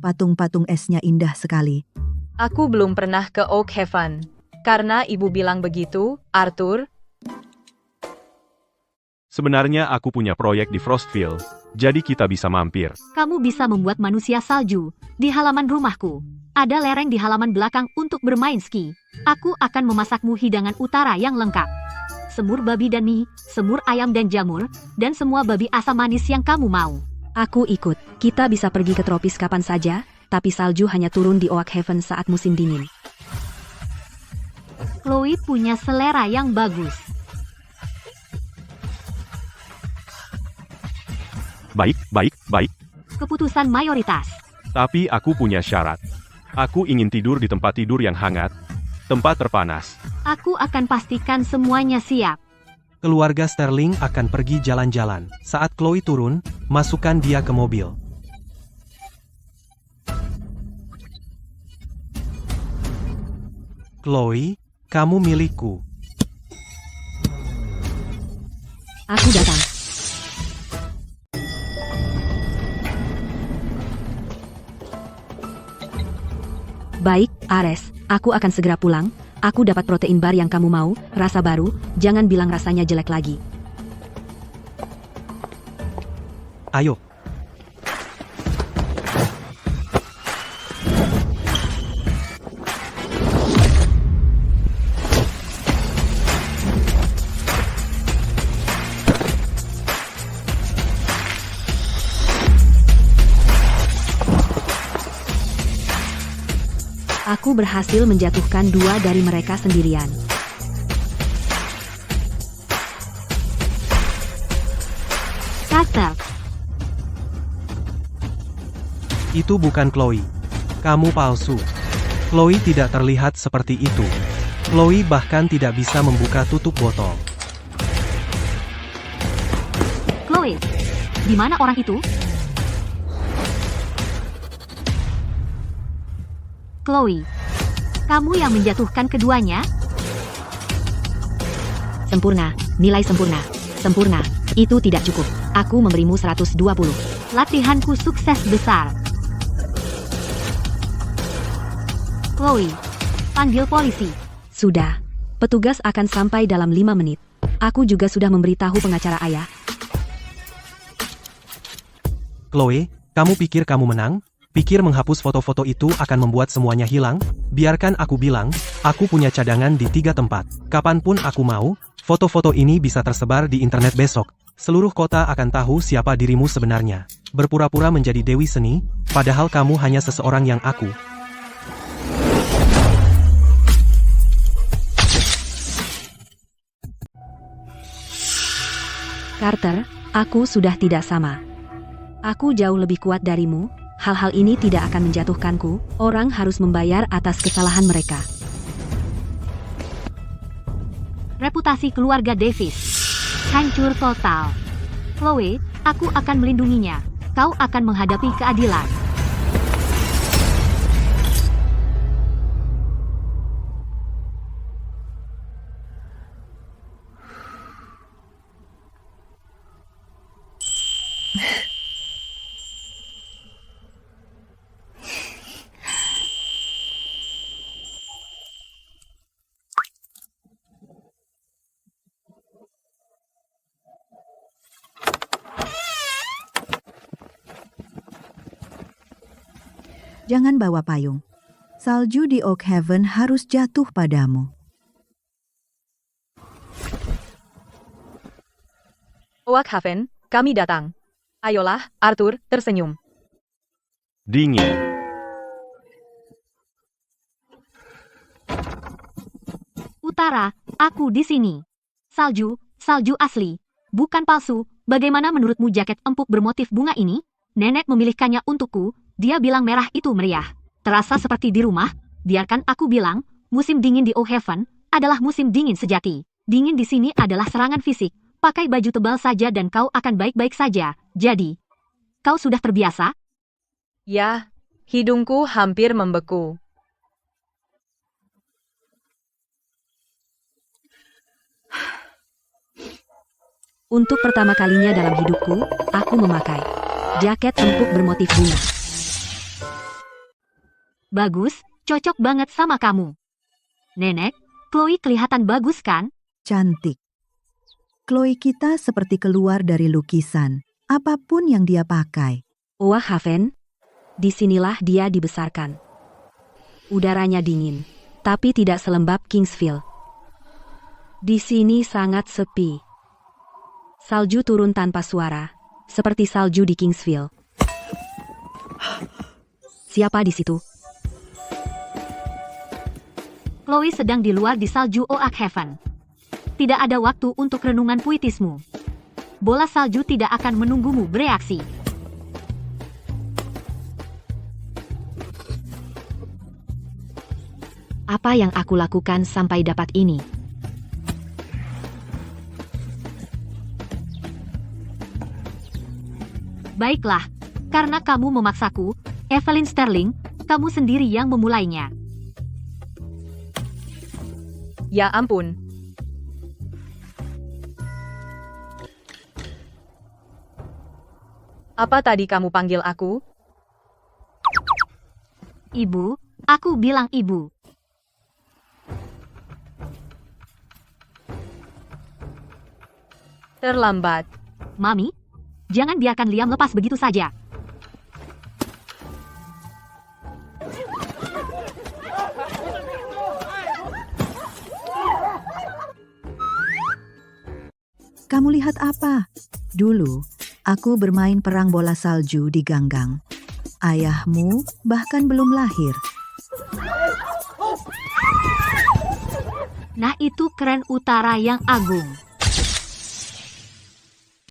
Patung-patung esnya indah sekali. Aku belum pernah ke Oak Haven. Karena ibu bilang begitu, Arthur. Sebenarnya aku punya proyek di Frostville, jadi kita bisa mampir. Kamu bisa membuat manusia salju di halaman rumahku. Ada lereng di halaman belakang untuk bermain ski. Aku akan memasakmu hidangan utara yang lengkap. Semur babi dan mie, semur ayam dan jamur, dan semua babi asam manis yang kamu mau. Aku ikut. Kita bisa pergi ke tropis kapan saja, tapi salju hanya turun di Oak Haven saat musim dingin. Chloe punya selera yang bagus. Baik. Keputusan mayoritas. Tapi aku punya syarat. Aku ingin tidur di tempat tidur yang hangat, tempat terpanas. Aku akan pastikan semuanya siap. Keluarga Sterling akan pergi jalan-jalan. Saat Chloe turun, masukkan dia ke mobil. Chloe, kamu milikku. Aku datang. Baik, Ares, aku akan segera pulang. Aku dapat protein bar yang kamu mau, rasa baru, jangan bilang rasanya jelek lagi. Ayo. Aku berhasil menjatuhkan 2 dari mereka sendirian. Carter. Itu bukan Chloe. Kamu palsu. Chloe tidak terlihat seperti itu. Chloe bahkan tidak bisa membuka tutup botol. Chloe, di mana orang itu? Chloe, kamu yang menjatuhkan keduanya? Sempurna, nilai sempurna. Sempurna, itu tidak cukup. Aku memberimu 120. Latihanku sukses besar. Chloe, panggil polisi. Sudah. Petugas akan sampai dalam 5 menit. Aku juga sudah memberitahu pengacara ayah. Chloe, kamu pikir kamu menang? Pikir menghapus foto-foto itu akan membuat semuanya hilang? Biarkan aku bilang, aku punya cadangan di 3 tempat. Kapanpun aku mau, foto-foto ini bisa tersebar di internet besok. Seluruh kota akan tahu siapa dirimu sebenarnya. Berpura-pura menjadi Dewi Seni, padahal kamu hanya seseorang yang aku. Carter, aku sudah tidak sama. Aku jauh lebih kuat darimu, Hal-hal ini tidak akan menjatuhkanku, orang harus membayar atas kesalahan mereka. Reputasi keluarga Davis hancur total. Chloe, aku akan melindunginya. Kau akan menghadapi keadilan. Jangan bawa payung. Salju di Oak Haven harus jatuh padamu. Oak Haven, kami datang. Ayolah, Arthur, tersenyum. Dingin. Utara, aku di sini. Salju, salju asli. Bukan palsu. Bagaimana menurutmu jaket empuk bermotif bunga ini? Nenek memilihkannya untukku. Dia bilang merah itu meriah. Terasa seperti di rumah. Biarkan aku bilang, musim dingin di Oak Haven adalah musim dingin sejati. Dingin di sini adalah serangan fisik. Pakai baju tebal saja dan kau akan baik-baik saja. Jadi, kau sudah terbiasa? Ya, hidungku hampir membeku. Untuk pertama kalinya dalam hidupku, aku memakai jaket empuk bermotif bunga. Bagus, cocok banget sama kamu. Nenek, Chloe kelihatan bagus kan? Cantik. Chloe kita seperti keluar dari lukisan. Apapun yang dia pakai. Oak Haven, disinilah dia dibesarkan. Udaranya dingin, tapi tidak selembab Kingsville. Di sini sangat sepi. Salju turun tanpa suara, seperti salju di Kingsville. Siapa di situ? Chloe sedang di luar di salju Oak Haven. Tidak ada waktu untuk renungan puitismu. Bola salju tidak akan menunggumu bereaksi. Apa yang aku lakukan sampai dapat ini? Baiklah, karena kamu memaksaku, Evelyn Sterling, kamu sendiri yang memulainya. Ya ampun. Apa tadi kamu panggil aku? Ibu, aku bilang ibu. Terlambat. Mami, jangan biarkan Liam lepas begitu saja. Kamu lihat apa? Dulu, aku bermain perang bola salju di ganggang. Ayahmu bahkan belum lahir. Nah itu keren utara yang agung.